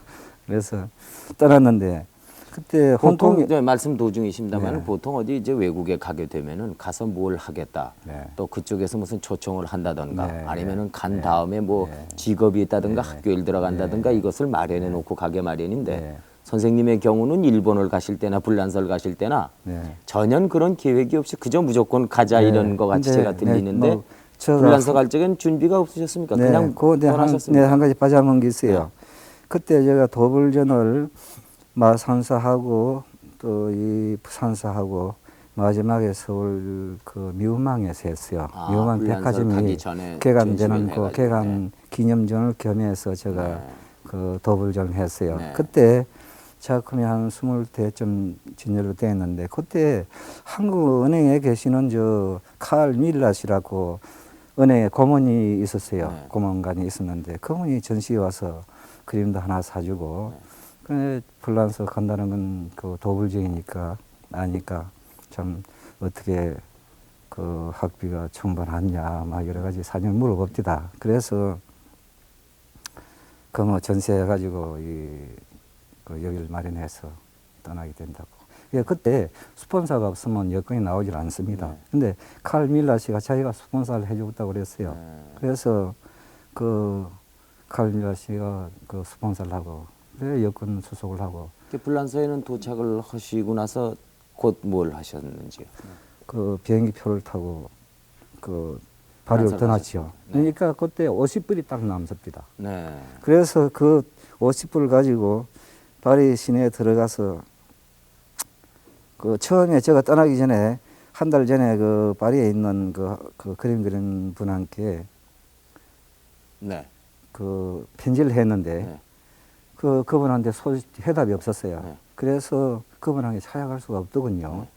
그래서 떠났는데 그때
보통
홍콩에
이제 말씀 도중이십니다만
네.
보통 어디 이제 외국에 가게 되면은 가서 뭘 하겠다.
네.
또 그쪽에서 무슨 초청을 한다던가
네.
아니면은 간
네.
다음에 뭐
네.
직업이 있다든가
네.
학교에 들어간다든가
네.
이것을 마련해 놓고 가게 마련인데
네.
선생님의 경우는 일본을 가실 때나 불란서를 가실 때나
네.
전혀 그런 계획이 없이 그저 무조건 가자 이런 거 같이
근데,
제가 들리는데
제가
불란서 갈 적엔 준비가 없으셨습니까? 그냥 떠나셨습니까?
한 가지 빠져먹은 게 있어요.
네.
그때 제가 도불전을 마산사하고 또 이 부산사하고 마지막에 서울 그 미우망에서 했어요.
아,
미우망
불란서
백화점이
가기 전에
개관되는
전시를
그
해가지고,
개관 기념전을 겸해서 제가
네.
그 도불전을 했어요.
네.
그때 작품이 한 20대쯤 진열로 되었는데 그때 한국은행에 계시는 저 칼 밀랏이라고 은행에 고문이 있었어요.
네.
고문관이 있었는데 그분이 전시에 와서 그림도 하나 사주고
네.
그래 불란서 간다는 건 그 도불쟁이니까 아니까 참 어떻게 그 학비가 충분하냐 막 여러 가지 사정을 물어봅디다. 그래서 그 뭐 전세해가지고 그 여기를 마련해서 떠나게 된다고. 예, 그때 스폰서가 없으면 여건이 나오질 않습니다.
네.
근데 칼 밀라 씨가 자기가 스폰서를 해주겠다고 그랬어요.
네.
그래서 그 칼 밀라 씨가 그 스폰서를 하고 그래 여권 수속을 하고
불란서에는 도착을 하시고 나서 곧 뭘 하셨는지요?
그 비행기 표를 타고 그 파리를
프랑스를
떠났지요.
가셨어요. 네.
그러니까 그때 50불이 딱 남습니다.
네.
그래서 그 50불 가지고 파리 시내에 들어가서 그 처음에 제가 떠나기 전에 한 달 전에 그 파리에 있는 그 그림 그리는 분한테
네.
그 편지를 했는데
네.
그분한테 해답이 없었어요.
네.
그래서 그분에게 찾아갈 수가 없더군요.
네.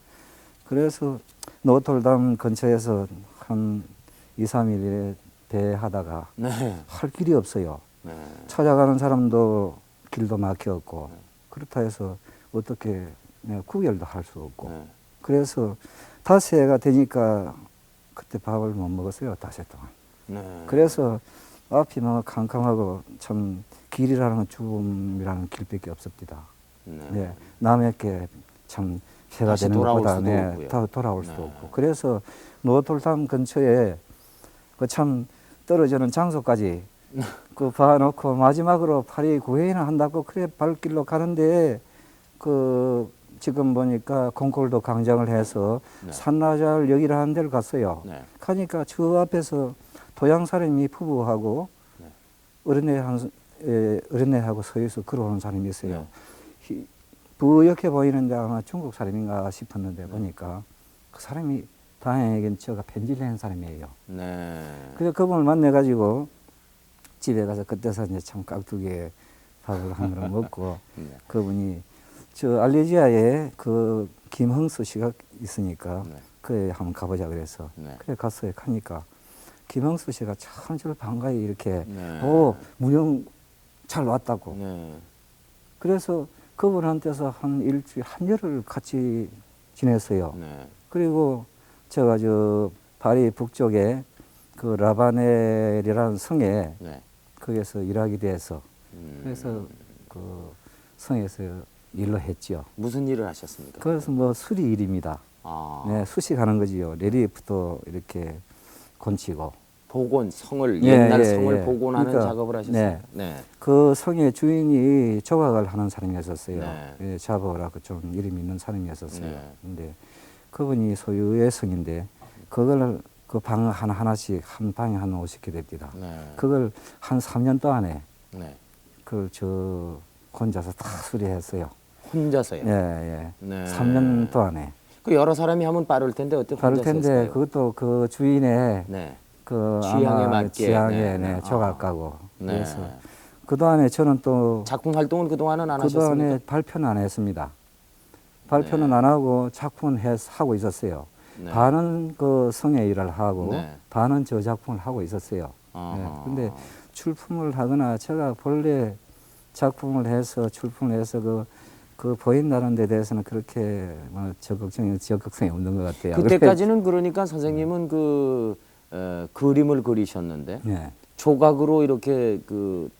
그래서 노틀담 근처에서 한 2, 3일에 대하다가
네.
할 길이 없어요.
네.
찾아가는 사람도 길도 막혔고 그렇다 해서 어떻게 내가 구결도 할 수 없고
네.
그래서 닷새가 되니까 그때 밥을 못 먹었어요. 닷새 동안.
네.
그래서 앞이 뭐 캄캄하고 참 길이라는 건 죽음이라는 길밖에 없습니다.
네.
네, 남에게 참 새가
다시
되는
돌아올
것보다
수도 없고요.
다 돌아올 수도
네.
없고. 그래서 노돌담 근처에 그 참 떨어지는 장소까지 그 봐놓고 마지막으로 파리 구회나 한다고 그래 발길로 가는데 그 지금 보니까 콩콜도 강장을 해서
네.
산나절 역이라는 데를 갔어요.
네.
가니까 저 앞에서 도양 사람이 부부하고
네.
어린애하고 서해서 걸어오는 사람이 있어요.
네.
부옇게 보이는데 아마 중국 사람인가 싶었는데 보니까 그 사람이 다행히는 제가 편지를 한 사람이에요.
네.
그래서 그분을 만나가지고 집에 가서 그때서 이제 참 깍두기에 밥을 한 그릇 먹고
네.
그분이 저 알레지아에 그 김흥수 씨가 있으니까
네.
그에 한번 가보자 그래서
네.
그래 갔어요. 가니까 김흥수 씨가 참 저를 반가이 이렇게
네.
무용 잘 왔다고.
네.
그래서 그분한테서 한 일주일 한여를 같이 지냈어요.
네.
그리고 제가 저 파리 북쪽에 그 라바넬이라는 성에
네.
거기서 일하게 돼서 그래서 그 성에서 일로 했지요.
무슨 일을 하셨습니까?
그래서 뭐 수리 일입니다.
아,
네, 수식하는 거지요. 레리프도 이렇게 건치고.
복원 성을
예,
옛날
예,
성을
예.
복원하는
그러니까,
작업을 하셨어요.
네.
네.
그 성의 주인이 조각을 하는 사람이었었어요.
네.
예, 자보라고 좀 이름 있는 사람이었었어요.
네.
근데 그분이 소유의 성인데 그걸 그 방 하나씩 한 방에 한 50개 됩니다.
네.
그걸 한 3년 동안에
네.
그걸 저 혼자서 다 수리했어요.
혼자서요.
예, 예.
네.
3년 동안에.
그 여러 사람이 하면 빠를 텐데 어떻게
그럴
혼자서
텐데
했어요?
그것도 그 주인의
네.
그
취향에
아마
맞게,
취향에
네,
네,
네.
조각가고.
네.
그래서 그 동안에 저는 또
작품 활동은 그 동안은 안
그 동안에
하셨습니까?
발표는 안 했습니다. 발표는
네.
안 하고 작품은 하고 있었어요.
네.
반은 그 성의 일을 하고
네.
반은 저 작품을 하고 있었어요.
아하.
근데 출품을 하거나 제가 본래 작품을 해서 출품을 해서 그 보인다는 데 대해서는 그렇게 뭐 적극성이 없는 것 같아요.
그때까지는 그러니까 선생님은 그 그림을 그리셨는데
네.
조각으로 이렇게 그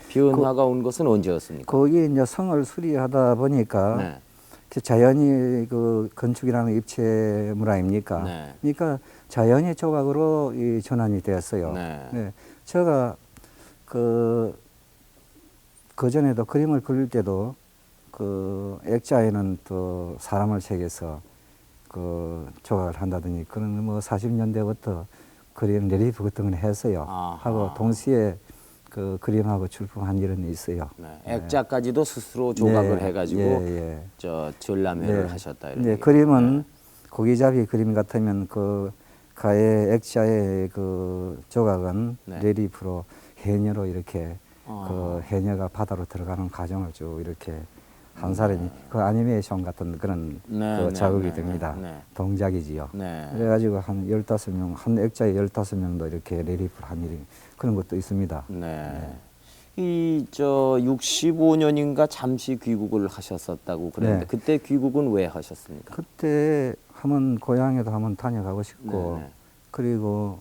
변화가 온 것은 언제였습니까?
거기 이제 성을 수리하다 보니까
네.
자연히 그 건축이라는 입체물 아닙니까?
네.
그러니까 자연히 조각으로 이 전환이 되었어요.
네.
제가 그 전에도 그림을 그릴 때도 그 액자에는 또 사람을 새겨서 그 조각을 한다더니 그런 뭐 40년대부터 그림 레리프 같은 걸 했어요.
아하.
하고 동시에 그 그림하고 출품한 일은 있어요.
네. 액자까지도 스스로 조각을
네,
해가지고
예.
저 전람회를
네.
하셨다 이런.
네,
얘기죠.
그림은 고기잡이 그림 같으면 그 가의 액자의 그 조각은
네.
레리프로 해녀로 이렇게
아.
그 해녀가 바다로 들어가는 과정을 쭉 이렇게 한 사람이 그 애니메이션 같은 그런
네,
그
네,
자극이
네,
됩니다.
네.
동작이지요.
네.
그래가지고 한 15명, 한 액자에 15명도 이렇게 레리프를 한 일이 그런 것도 있습니다.
네. 이 저 65년인가 잠시 귀국을 하셨었다고 그랬는데
네.
그때 귀국은 왜 하셨습니까?
그때 한번 고향에도 한번 다녀가고 싶고
네, 네.
그리고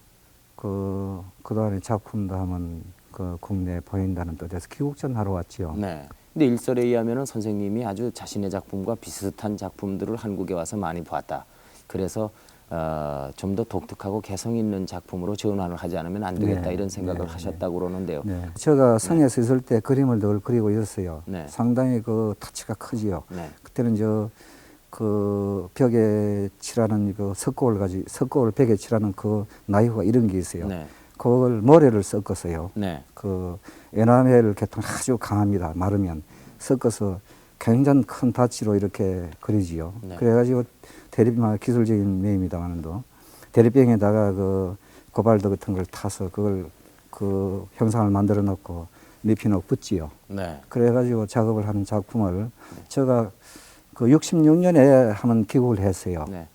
그동안에 작품도 한번 그 국내에 보인다는 뜻에서 귀국전 하러 왔지요.
네. 근데 일설에 의하면은 선생님이 아주 자신의 작품과 비슷한 작품들을 한국에 와서 많이 봤다. 그래서 좀 더 독특하고 개성 있는 작품으로 전환을 하지 않으면 안 되겠다
네,
이런 생각을
네,
하셨다고 그러는데요.
네. 제가 성에서 있을 때 그림을 늘 그리고 있었어요.
네.
상당히 그 타치가 크지요.
네.
그때는 그 벽에 칠하는 그 석고를 벽에 칠하는 그 나이프가 이런 게 있어요.
네.
그걸 모래를 섞었어요.
네.
그 에나멜 계통 아주 강합니다. 마르면 섞어서 굉장히 큰 타치로 이렇게 그리지요.
네.
그래가지고 기술적인 면입니다만도 대리병에다가 그 고발도 같은 걸 타서 그걸 그 형상을 만들어 놓고 립히놓고 붙지요.
네.
그래가지고 작업을 하는 작품을 제가 그 66년에 한번 기록을 했어요.
네.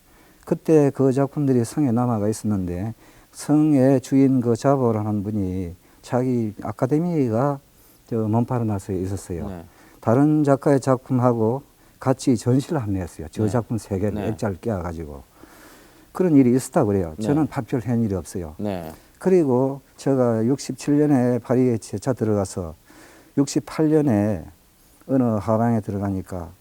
그때 그 작품들이 성에 남아가 있었는데 성의 주인 그 자보라는 분이 자기 아카데미가 저 몬파르나스에 있었어요.
네.
다른 작가의 작품하고 같이 전시를 한번 했어요. 저
네.
작품 세 개를
네.
액자를 끼워가지고 그런 일이 있었다고 그래요.
네.
저는 발표를 한 일이 없어요.
네.
그리고 제가 67년에 파리에 재차 들어가서 68년에 어느 하방에 들어가니까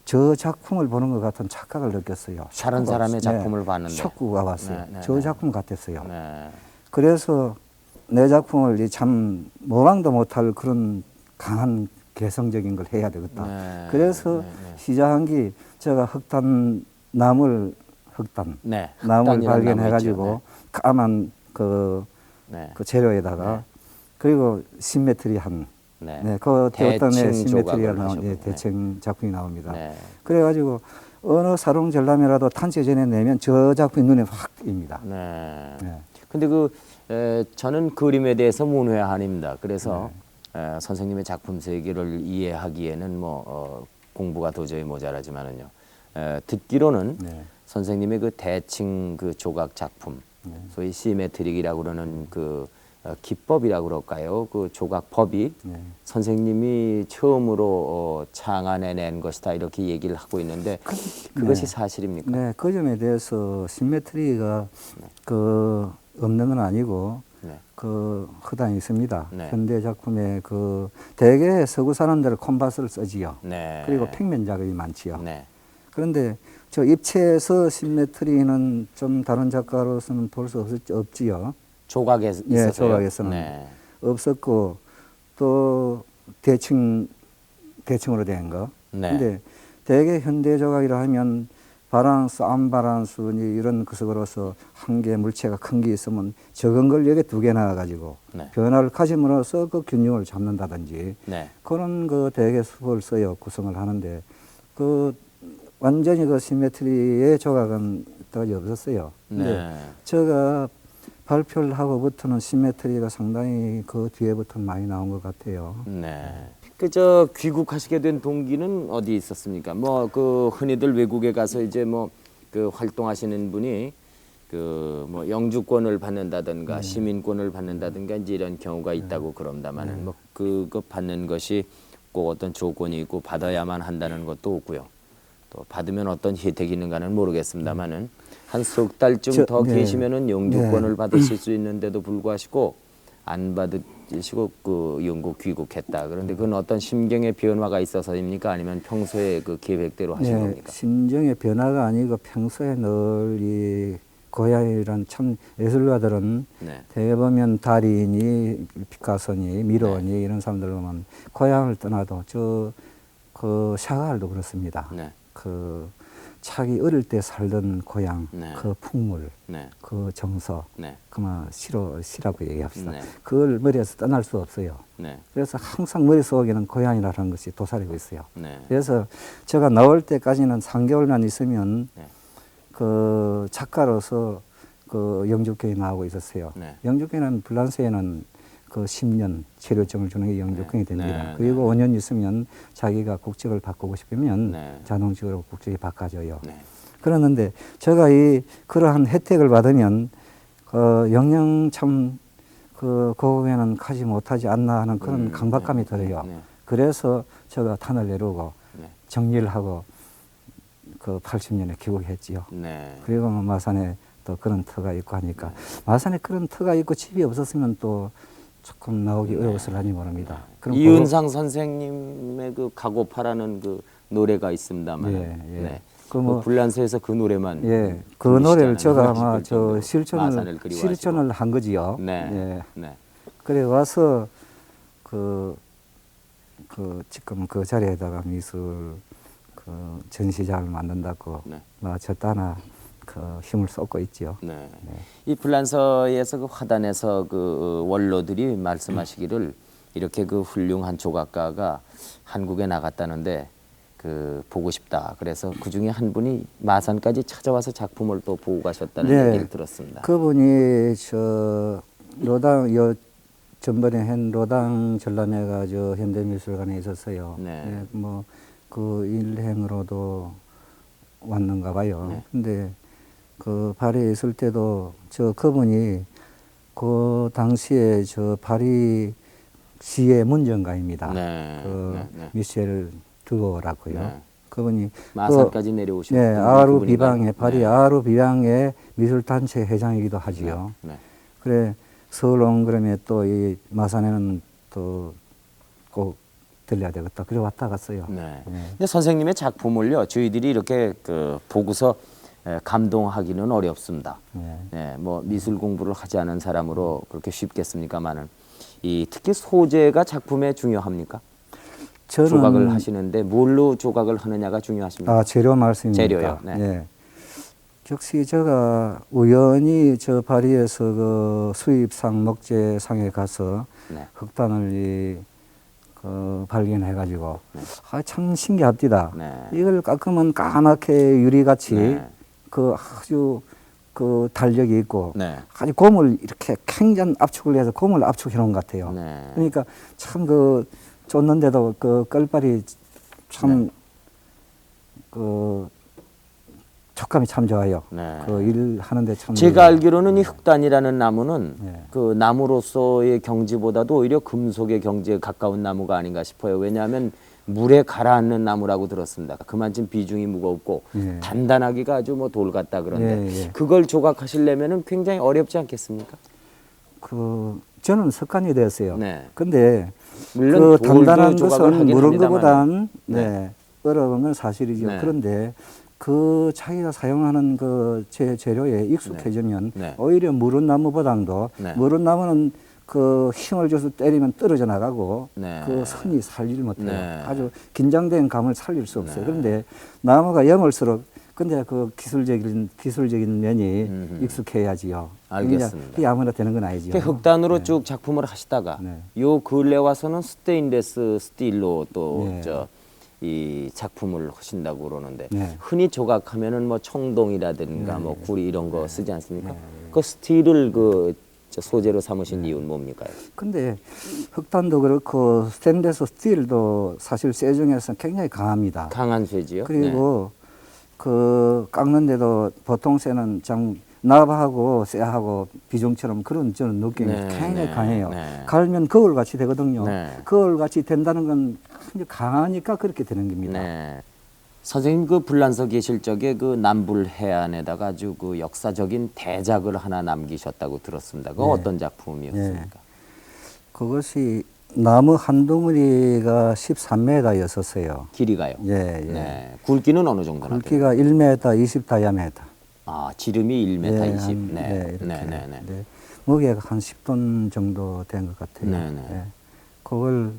저 작품을 보는 것 같은 착각을 느꼈어요.
다른 사람의 작품을 봤는데.
촉구가 왔어요.
네, 네,
저
네.
작품 같았어요.
네.
그래서 내 작품을 참 모방도 못할 그런 강한 개성적인 걸 해야 되겠다.
네,
그래서
네, 네.
시작한 게 제가 나무를
네.
나무를
흑단이라는
발견해가지고
나무 있죠.
까만 그
네.
그 재료에다가
네.
그리고 심메트리한
네.
네, 그 어떤
대칭
심메트리가
조각을
나온
하셨군요.
대칭 작품이 나옵니다.
네.
그래가지고 어느 사롱 전람회라도 단체전에 내면 저 작품이 눈에 확 띕니다.
네.
네.
근데 저는 그림에 대해서 문외한입니다. 그래서 선생님의 작품 세계를 이해하기에는 공부가 도저히 모자라지만은요. 듣기로는
네.
선생님의 그 대칭 그 조각 작품, 소위 시메트릭이라고 그러는 그 기법이라고 그럴까요? 그 조각법이
네.
선생님이 처음으로 창안해낸 것이다 이렇게 얘기를 하고 있는데 그것이
네.
사실입니까?
네, 그 점에 대해서 심메트리가 그 없는 건 아니고
네.
그 허당이 있습니다.
네.
현대 작품에 그 대개 서구 사람들 콤바스를 쓰지요.
네.
그리고 평면 작업이 많지요.
네.
그런데 저 입체에서 심메트리는 좀 다른 작가로서는 볼 수 없지요.
조각에 있어서요.
조각에서는
네.
없었고 또 대칭으로 된 거.
네.
근데 대개 현대 조각이라 하면 바란스, 안바란스 이런 구석으로서 한 개 물체가 큰 게 있으면 적은 걸 여기 두 개 나와가지고
네.
변화를 가짐으로써 그 균형을 잡는다든지
네.
그런 그 대개 수법을 써요 구성을 하는데 그 완전히 그 시메트리의 조각은 여태까지 없었어요. 근데
네.
제가 발표를 하고부터는 시메트리가 상당히 그 뒤에부터는 많이 나온 것 같아요.
네. 저 귀국하시게 된 동기는 어디 있었습니까? 그 흔히들 외국에 가서 이제 그 활동하시는 분이 그 영주권을 받는다든가 시민권을 받는다든가 이제 이런 경우가 있다고 그런다마는 그거 받는 것이 꼭 어떤 조건이 있고 받아야만 한다는 것도 없고요. 또 받으면 어떤 혜택이 있는가는 모르겠습니다만은 한 석 달쯤 더
네.
계시면은 영주권을 받으실 수 있는데도 불구하고 안 받으시고 그 영국 귀국했다. 그런데 그건 어떤 심경의 변화가 있어서입니까? 아니면 평소에 그 계획대로 하신 겁니까?
심정의 변화가 아니고 평소에 늘 이 고향이란 참 예술가들은
네.
대개 보면 달인이 피카소니 미로니 이런 사람들 보면 고향을 떠나도 그 샤갈도 그렇습니다.
네.
그 자기 어릴 때 살던 고향,
네.
그 풍물,
네.
그 정서,
네.
그만 시라고 얘기합시다.
네.
그걸 머리에서 떠날 수 없어요.
네.
그래서 항상 머릿속에는 고향이라는 것이 도사리고 있어요.
네.
그래서 제가 나올 때까지는 3개월만 있으면
네.
그 작가로서 그 영주권이 나오고 있었어요.
네.
영주권은 프랑스에는 그 10년 체류증을 주는 게 영주권이 됩니다.
네.
그리고 5년 있으면 자기가 국적을 바꾸고 싶으면
네.
자동적으로 국적이 바꿔져요.
네.
그러는데 제가 그러한 혜택을 받으면 영영 참 그 고국에는 가지 못하지 않나 하는 그런 강박감이 들어요.
네.
그래서 제가 탄을 내려고
네.
정리를 하고 그 80년에 귀국했지요.
네.
그리고 마산에 또 그런 터가 있고 하니까 마산에 그런 터가 있고 집이 없었으면 또 조금 나오기 어려웠을라니 모릅니다. 그럼
이은상 선생님의 그 가고파라는 그 노래가 있습니다만,
예, 예.
네.
그 뭐-
불란서에서 그 노래만
예, 그
부르시잖아요.
노래를 제가 아마
싶을 정도로 마산을 그리워하시고.
실천을 한 거지요.
네.
예.
네.
그래 와서 지금 그 자리에다가 미술 그 전시장을 만든다고
네.
저따나 그 힘을 쏟고 있지요.
네. 이 불란서에서 그 화단에서 그 원로들이 말씀하시기를 이렇게 그 훌륭한 조각가가 한국에 나갔다는데 그 보고 싶다. 그래서 그 중에 한 분이 마산까지 찾아와서 작품을 또 보고 가셨다는
네.
얘기를 들었습니다.
그분이 전번에 한 로당 전람회가 현대미술관에 있었어요.
네.
그 일행으로도 왔는가 봐요.
네.
근데 그 파리에 있을 때도 그분이 그 당시에 파리 시의 문정가입니다.
네. 네. 네.
미셸 두오라고요.
네.
그분이
마산까지 내려오신
네, 아루
그분인가요?
비방의 파리
네.
아루 비방의 미술단체 회장이기도 하지요.
네.
그래 서울 온 그러면 또 이 마산에는 또 꼭 들려야 되겠다. 그래 왔다 갔어요.
네.
네.
근데 선생님의 작품을요, 저희들이 이렇게 그 보고서 감동하기는 어렵습니다.
네.
네, 뭐 미술 공부를 하지 않은 사람으로 그렇게 쉽겠습니까만은 이 특히 소재가 작품에 중요합니까?
저는
조각을 하시는데 뭘로 조각을 하느냐가 중요하십니까?
재료 말씀입니까?
재료요. 네.
예. 역시 제가 우연히 저 파리에서 그 수입상 목재상에 가서
네.
흑단을 발견해가지고 참 신기합니다.
네.
이걸 깎으면 까맣게 유리같이
네.
그 아주 그 달력이 있고
네.
아주 곰을 이렇게 캥전 압축을 해서 곰을 압축해 놓은 것 같아요.
네.
그러니까 참 그 쫓는데도 그 끌발이 참 그 촉감이 참 좋아요.
네.
그 일 하는데 참
제가 알기로는 이 흑단이라는 나무는
네.
그 나무로서의 경지보다도 오히려 금속의 경지에 가까운 나무가 아닌가 싶어요. 왜냐하면 물에 가라앉는 나무라고 들었습니다. 그만큼 비중이 무겁고
예.
단단하기가 아주 뭐 돌 같다 그런데
예, 예.
그걸 조각하시려면은 굉장히 어렵지 않겠습니까?
그 저는 습관이 됐어요.
네.
근데
물론
그 단단한
돌도 조각을
것은
하긴
무른
합니다만.
것보단
네.
어려운 건 사실이죠.
네.
그런데 그 자기가 사용하는 그 재료에 익숙해지면
네.
오히려 무른 나무보다도
네.
무른 나무는 그 힘을 줘서 때리면 떨어져 나가고
네.
그 선이 살질 못해요.
네.
아주 긴장된 감을 살릴 수 없어요.
네.
그런데 나무가 여물수록 근데 그 기술적인 면이
음흠.
익숙해야지요.
알겠습니다.
그게 아무나 되는 건 아니죠.
이렇게 흑단으로
네.
쭉 작품을 하시다가
네.
요 근래 와서는 스테인레스 스틸로 또
네.
이 작품을 하신다고 그러는데
네.
흔히 조각하면은 뭐 청동이라든가
네.
뭐 구리 이런 거 쓰지 않습니까? 그 스틸을 저 소재로 삼으신 이유는 뭡니까?
근데 흑단도 그렇고 스테인레스 스틸도 사실 쇠 중에서 굉장히 강합니다.
강한 쇠지요.
그리고 그 깎는데도 보통 쇠는 좀 나하고 쇠하고 비중처럼 그런 저는 느낌이
네,
굉장히
네,
강해요.
네.
갈면 거울같이 되거든요.
네.
거울같이 된다는 건 굉장히 강하니까 그렇게 되는 겁니다.
네. 선생님 그 불란서 계실 적에 그 남불 해안에다가 아주 그 역사적인 대작을 하나 남기셨다고 들었습니다. 그
네.
어떤 작품이었습니까?
그것이 나무 한 덩어리가 13m였었어요.
길이가요.
예, 예.
네. 굵기는 어느 정도나 돼요?
굵기가 1m 20 다이아메터.
아, 지름이 1m
예,
20.
한,
네.
네, 이렇게.
네, 네, 네.
네. 무게가 한 10톤 정도 된 것 같아요.
네, 네.
예. 그걸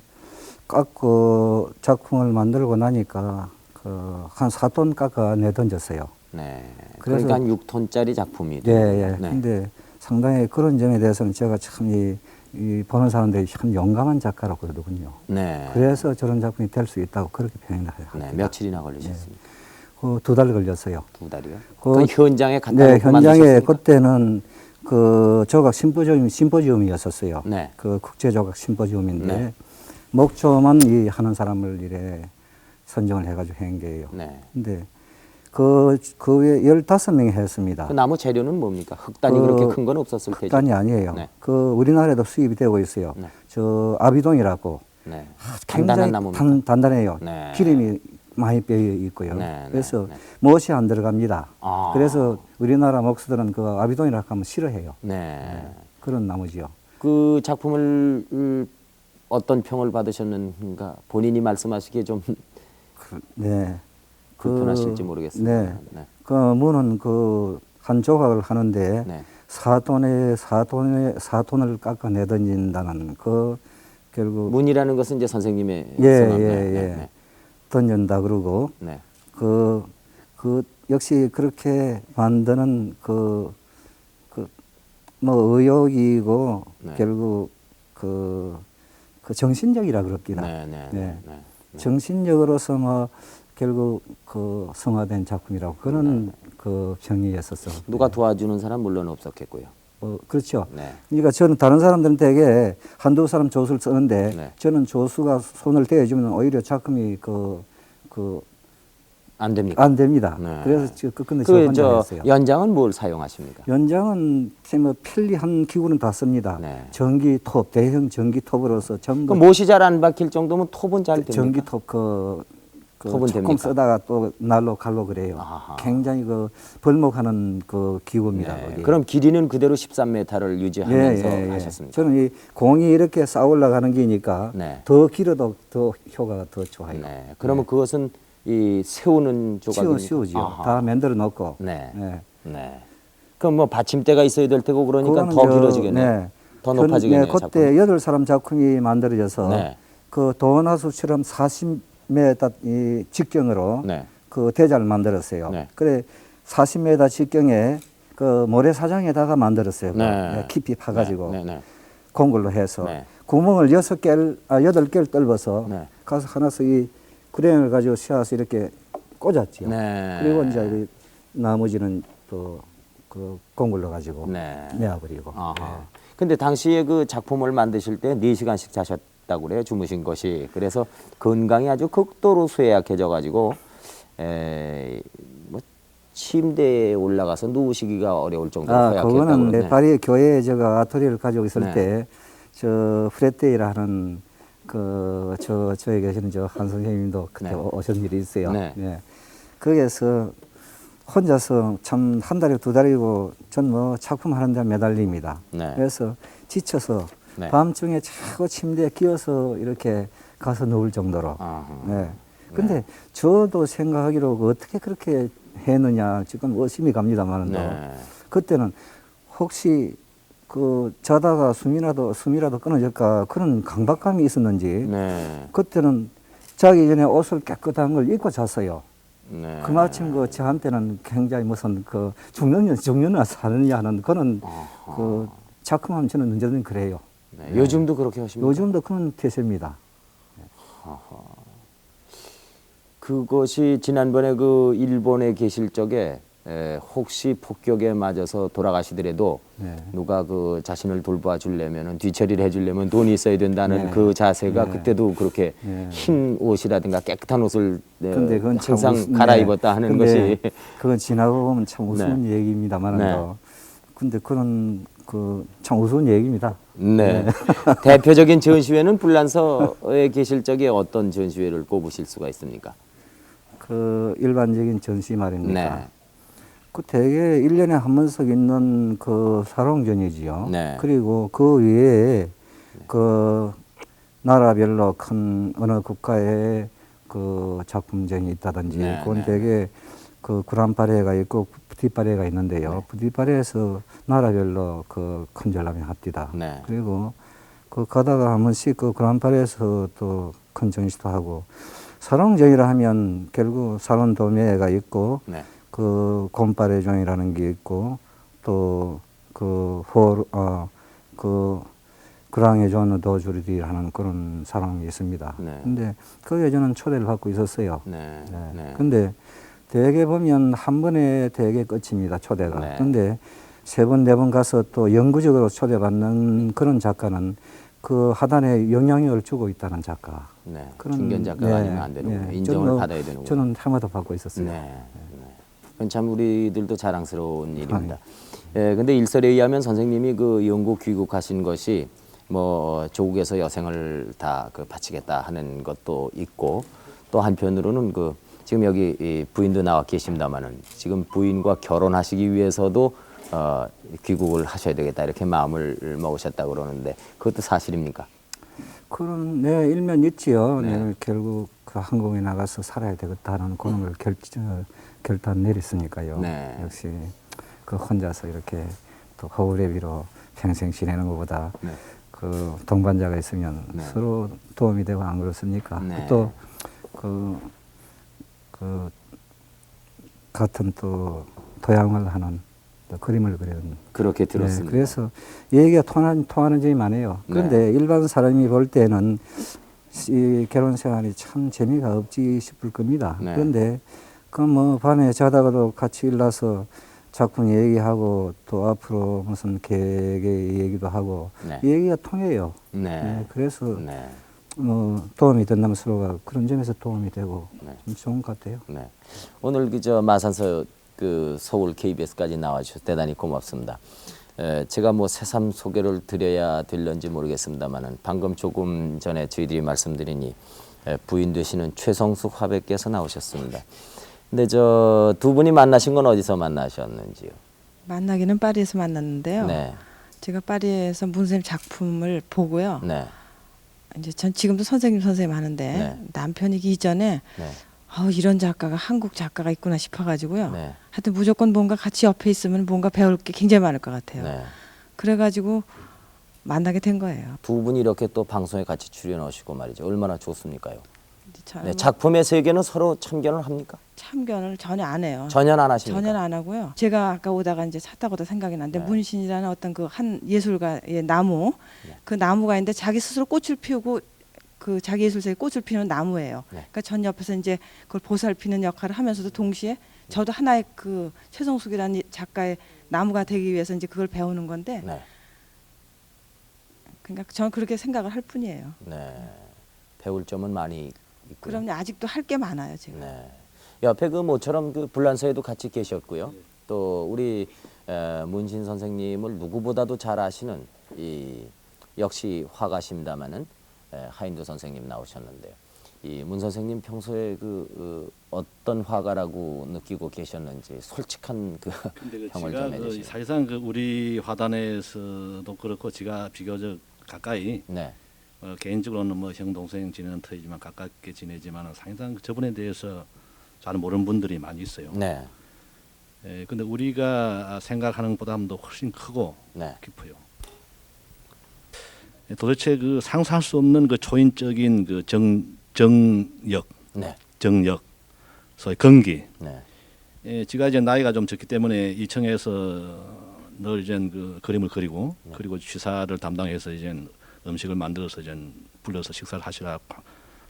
깎고 작품을 만들고 나니까 그 한 4톤 깎아 내 던졌어요.
네.
그래서-
그러니까 한 6톤짜리 작품이
예,
돼요.
예.
네.
근데 상당히 그런 점에 대해서는 제가 참 이 보는 사람들이 참 용감한 작가라고 그러더군요.
네.
그래서 저런 작품이 될 수 있다고 그렇게 표현을 해요.
네. 며칠이나 걸리셨습니까?
그 2달 걸렸어요.
2달이요?
그-
그 현장에 갔다
네,
놓고
현장에
만드셨습니까?
그때는 그 조각 심포지움이었었어요.
네.
그 국제 조각 심포지움인데
네.
목조만 이 하는 사람을 이래 선정을 해가지고 한 게예요.
네.
근데 그 외에 15명이 했습니다.
그 나무 재료는 뭡니까? 흑단이
그
그렇게 큰 건 없었을 테죠.
흑단이 아니에요.
네.
그 우리나라에도 수입이 되고 있어요.
네.
저 아비동이라고
네.
굉장히
단단한 나무입니까?
단단해요.
네.
기름이 많이 빼어 있고요.
네, 네,
그래서
네.
못이 안 들어갑니다.
아.
그래서 우리나라 목수들은 그 아비동이라고 하면 싫어해요.
네.
그런 나무지요.
그 작품을 어떤 평을 받으셨는가 본인이 말씀하시기에 좀
네.
불편하실지 모르겠습니다.
네. 그 문은 그 한 조각을 하는데
네.
4톤을 깎아 내 던진다는 그 결국
문이라는 것은 이제 선생님의
예,
성함.
예,
네,
예.
네,
던진다 그러고
네.
그 역시 그렇게 만드는 뭐 의욕이고
네.
결국 그 정신적이라 그럽니다.
네, 네,
네.
네, 네.
정신적으로서 뭐 결국 그 성화된 작품이라고 그런 그 평이었었어.
누가 도와주는 사람 물론 없었겠고요.
그렇죠.
네.
그러니까 저는 다른 사람들은 되게 한두 사람 조수를 쓰는데
네.
저는 조수가 손을 대주면 오히려 작품이
안 됩니까?
안 됩니다.
네.
그래서 끝끝내 저 혼자
저
했어요.
연장은 뭘 사용하십니까?
연장은 뭐 편리한 기구는 다 씁니다.
네.
전기톱, 대형 전기톱으로서
그
전부
못이 잘 안 박힐 정도면 톱은 잘 됩니까?
전기톱 그
톱은
조금
됩니까?
쓰다가 또 날로 갈로 그래요.
아하.
굉장히 그 벌목하는 그 기구입니다.
네.
거기.
그럼 길이는 그대로 13m를 유지하면서 하셨습니까?
저는 이 공이 이렇게 쌓아 올라가는 게니까
네.
더 길어도 더 효과가 더 좋아요.
네. 그러면 그것은 이 세우는 조각입니까?
씌우죠.
아하.
다 만들어 놓고.
네.
네.
네. 그럼 뭐 받침대가 있어야 될 테고 그러니까
그거는
더
저,
길어지겠네요.
네.
더 높아지겠네요.
그때
작품이.
8사람 작품이 만들어져서
네.
그 도원하수처럼 40m 이 직경으로
네.
그 대자를 만들었어요.
네.
그래 40m 직경에 그 모래사장에다가 만들었어요.
네.
깊이 파가지고
네. 네.
공굴로 해서
네.
구멍을 8개를 뚫어서
네.
가서 하나씩 이 구랭을 가지고 씌워서 이렇게 꽂았지요.
네.
그리고 이제 그 나머지는 또 그 공굴로 가지고
네.
메어버리고.
아하.
네.
근데 당시에 그 작품을 만드실 때 4시간씩 자셨다고 그래요. 주무신 것이. 그래서 건강이 아주 극도로 쇠약해져 가지고 뭐 침대에 올라가서 누우시기가 어려울 정도로 허약했다고
그거는
그러네.
네파리 교회에 제가 아토리를 가지고 있을
네.
때 저 프레테이라 하는 저에 계시는 저 한 선생님도 그때
네.
오신 일이 있어요.
네.
거기에서 혼자서 참 한 달이고 두 달이고 전 뭐 작품 하는 데 매달립니다.
네.
그래서 지쳐서
네.
밤중에 자꾸 침대에 끼어서 이렇게 가서 누울 정도로.
아하.
네. 근데 저도 생각하기로 어떻게 그렇게 했느냐 지금 의심이 갑니다만은
네.
그때는 혹시 그 자다가 숨이라도 끊어질까 그런 강박감이 있었는지
네.
그때는 자기 전에 옷을 깨끗한 걸 입고 잤어요.
네.
그마침 그 저한테는 굉장히 무슨 그 중년을 사느냐 하는 그런 그 작품하면 저는 언제든 그래요.
네. 요즘도 그렇게 하십니까?
요즘도 그런 태세입니다.
그것이 지난번에 그 일본에 계실 적에 혹시 폭격에 맞아서 돌아가시더라도
네.
누가 그 자신을 돌봐 주려면은 뒤처리를 해 주려면 돈이 있어야 된다는
네.
그 자세가
네.
그때도 그렇게
네.
흰 옷이라든가 깨끗한 옷을
근데 그건 참
항상 갈아입었다 하는
근데
것이
그건 지나고 보면 참 우스운 얘기입니다만은
네.
근데 그런 그 참 우스운 얘기입니다.
네. 대표적인 전시회는 불란서에 계실 적에 어떤 전시회를 꼽으실 수가 있습니까?
그 일반적인 전시 말입니까?
네.
그 대개 1년에 한 번씩 있는 그 사롱전이지요.
네.
그리고 그 위에 그 나라별로 큰 어느 국가의 그 작품전이 있다든지
네,
그건
네.
대개 그 구란파레가 있고 푸티파레가 있는데요.
네.
푸티파레에서 나라별로 그 큰 전람이 합디다.
네.
그리고 그 가다가 한 번씩 그 구란파레에서 또 큰 전시도 하고 사롱전이라 하면 결국 사론도매가 있고
네.
그 곰파레종이라는 게 있고 또 그 그랑의 존 도주리라는 그런 사람이 있습니다.
네.
근데 거기에 저는 초대를 받고 있었어요.
네.
네.
네.
근데 대개 보면 한 번에 대개 끝입니다. 초대가.
네.
근데 세 번, 네 번 가서 또 영구적으로 초대받는 그런 작가는 그 하단에 영향력을 주고 있다는 작가.
네.
그런-
중견 작가가
네,
아니면 안 되는군요.
네.
인정을
저는
받아야 되는군요.
저는 해마다 받고 있었어요.
네. 네. 그건 참 우리들도 자랑스러운 일입니다. 예, 근데 일설에 의하면 선생님이 그 영국 귀국하신 것이 뭐 조국에서 여생을 다 그 바치겠다 하는 것도 있고 또 한편으로는 그 지금 여기 이 부인도 나와 계십니다마는 지금 부인과 결혼하시기 위해서도 귀국을 하셔야 되겠다 이렇게 마음을 먹으셨다 그러는데 그것도 사실입니까?
그런 네 일면 있지요.
네.
네. 결국 그 한국에 나가서 살아야 되겠다는 그런 걸 결단 내렸으니까요.
네.
역시 그 혼자서 이렇게 또 허우레비로 평생 지내는 것보다
네.
그 동반자가 있으면
네.
서로 도움이 되고 안 그렇습니까?
네.
또 그 같은 또 도양을 하는 또 그림을 그리는
그렇게 들었습니다.
네, 그래서 얘기가 통하는 점이 많아요. 그런데 일반 사람이 볼 때는 이 결혼 생활이 참 재미가 없지 싶을 겁니다.
네.
그런데 그 뭐 밤에 자다가도 같이 일어나서 작품 얘기하고 또 앞으로 무슨 계획의 얘기도 하고
네.
얘기가 통해요.
네.
네, 그래서
네.
도움이 된다면 서로가 그런 점에서 도움이 되고
네.
좀 좋은 것 같아요.
네. 오늘 그저 마산서 그 서울 KBS까지 나와주셔서 대단히 고맙습니다. 제가 뭐 새삼 소개를 드려야 될런지 모르겠습니다만은 방금 조금 전에 저희들이 말씀드리니 부인 되시는 최성숙 화백께서 나오셨습니다. 근데 저 두 분이 만나신 건 어디서 만나셨는지요?
만나기는 파리에서 만났는데요.
네,
제가 파리에서 문 선생님 작품을 보고요.
네,
이제 전 지금도 선생님 하는데
네.
남편이기 이전에
네,
이런 작가가 한국 작가가 있구나 싶어가지고요.
네,
하여튼 무조건 뭔가 같이 옆에 있으면 뭔가 배울 게 굉장히 많을 것 같아요.
네.
그래가지고 만나게 된 거예요.
두 분이 이렇게 또 방송에 같이 출연하시고 말이죠. 얼마나 좋습니까요?
저는
네, 작품의 세계는 서로 참견을 합니까?
참견을 전혀 안 해요.
전혀 안 하십니까?
전혀 안 하고요. 제가 아까 오다가 이제 차 타고도 생각이 났는데
네.
문신이라는 어떤 그 한 예술가의 나무,
네.
그 나무가 있는데 자기 스스로 꽃을 피우고 그 자기 예술사에 꽃을 피우는 나무예요.
네.
그러니까 전 옆에서 이제 그걸 보살피는 역할을 하면서도 동시에 저도 하나의 그 최성숙이라는 작가의 나무가 되기 위해서 이제 그걸 배우는 건데,
네,
그러니까 저는 그렇게 생각을 할 뿐이에요.
네. 배울 점은 많이 있고요.
그럼요, 아직도 할 게 많아요 지금.
네. 옆에 그 모처럼 그 불란서에도 같이 계셨고요. 또 우리 문신 선생님을 누구보다도 잘 아시는 이 역시 화가십니다마는 하인도 선생님 나오셨는데요. 이 문 선생님 평소에 어떤 화가라고 느끼고 계셨는지 솔직한 그
근데 그
평을
제가
좀 해주시죠.
사실상 그 우리 화단에서도 그렇고 제가 비교적 가까이
네,
개인적으로는 뭐 형 동생 지내는 터이지만 가깝게 지내지만 사실상 저분에 대해서 잘 모르는 분들이 많이 있어요.
네,
근데 우리가 생각하는 것보다도 훨씬 크고
네,
깊어요. 도대체 그 상상할 수 없는 그 초인적인 그 정역,
네,
정역, 소위 건기.
네,
제가 이제 나이가 좀 적기 때문에 이청에서 늘 이제 그 그림을 그리고 그리고 취사를 담당해서 이제 음식을 만들어서 이제 불러서 식사를 하시라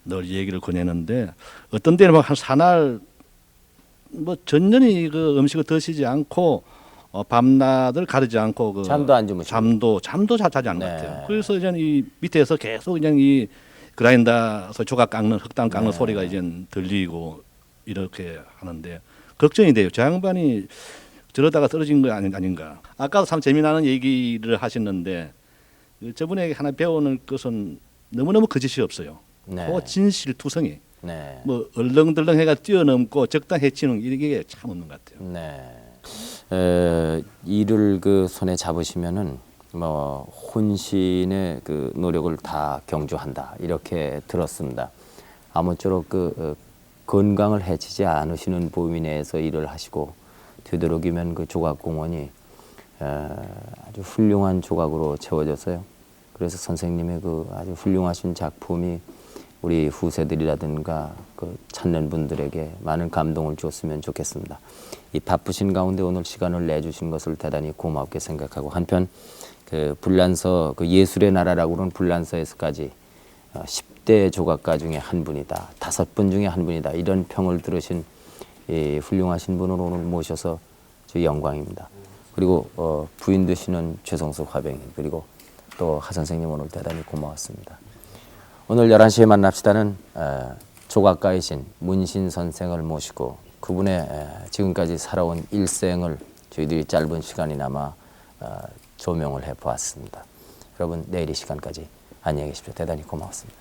늘 얘기를 권했는데 어떤 때는 막 한 사날 뭐 전년히 그 음식을 드시지 않고 밤낮을 가리지 않고 그
잠도 안 주무시고.
잠도 잘 자지 않는
네.
것 같아요. 그래서 이제 이 밑에서 계속 그냥 이 그라인더 조각 깎는 흑당 깎는
네.
소리가 이제 들리고 이렇게 하는데 걱정이 돼요. 저 양반이 저러다가 떨어진 거 아닌가. 아까도 참 재미나는 얘기를 하셨는데 저분에게 하나 배우는 것은 너무너무 거짓이 없어요.
네.
그 진실투성이
네.
뭐 얼렁덜렁해가 뛰어넘고 적당해치는 이게 참 없는 것 같아요.
네. 이를 그 손에 잡으시면은 뭐 혼신의 그 노력을 다 경주한다 이렇게 들었습니다. 아무쪼록 건강을 해치지 않으시는 범위 내에서 일을 하시고 되도록이면 그 조각공원이 아주 훌륭한 조각으로 채워져서요. 그래서 선생님의 그 아주 훌륭하신 작품이 우리 후세들이라든가 그 찾는 분들에게 많은 감동을 줬으면 좋겠습니다. 이 바쁘신 가운데 오늘 시간을 내주신 것을 대단히 고맙게 생각하고 한편 그 불란서 그 예술의 나라라고 그러는 불란서에서까지 10대 조각가 중에 한 분이다, 5분 중에 한 분이다 이런 평을 들으신 이 훌륭하신 분을 오늘 모셔서 저 영광입니다. 그리고 부인 되시는 최성숙 화백님 그리고 또 하 선생님 오늘 대단히 고마웠습니다. 오늘 11시에 만납시다는 조각가이신 문신 선생을 모시고 그분의 지금까지 살아온 일생을 저희들이 짧은 시간이나마 조명을 해보았습니다. 여러분 내일 이 시간까지 안녕히 계십시오. 대단히 고마웠습니다.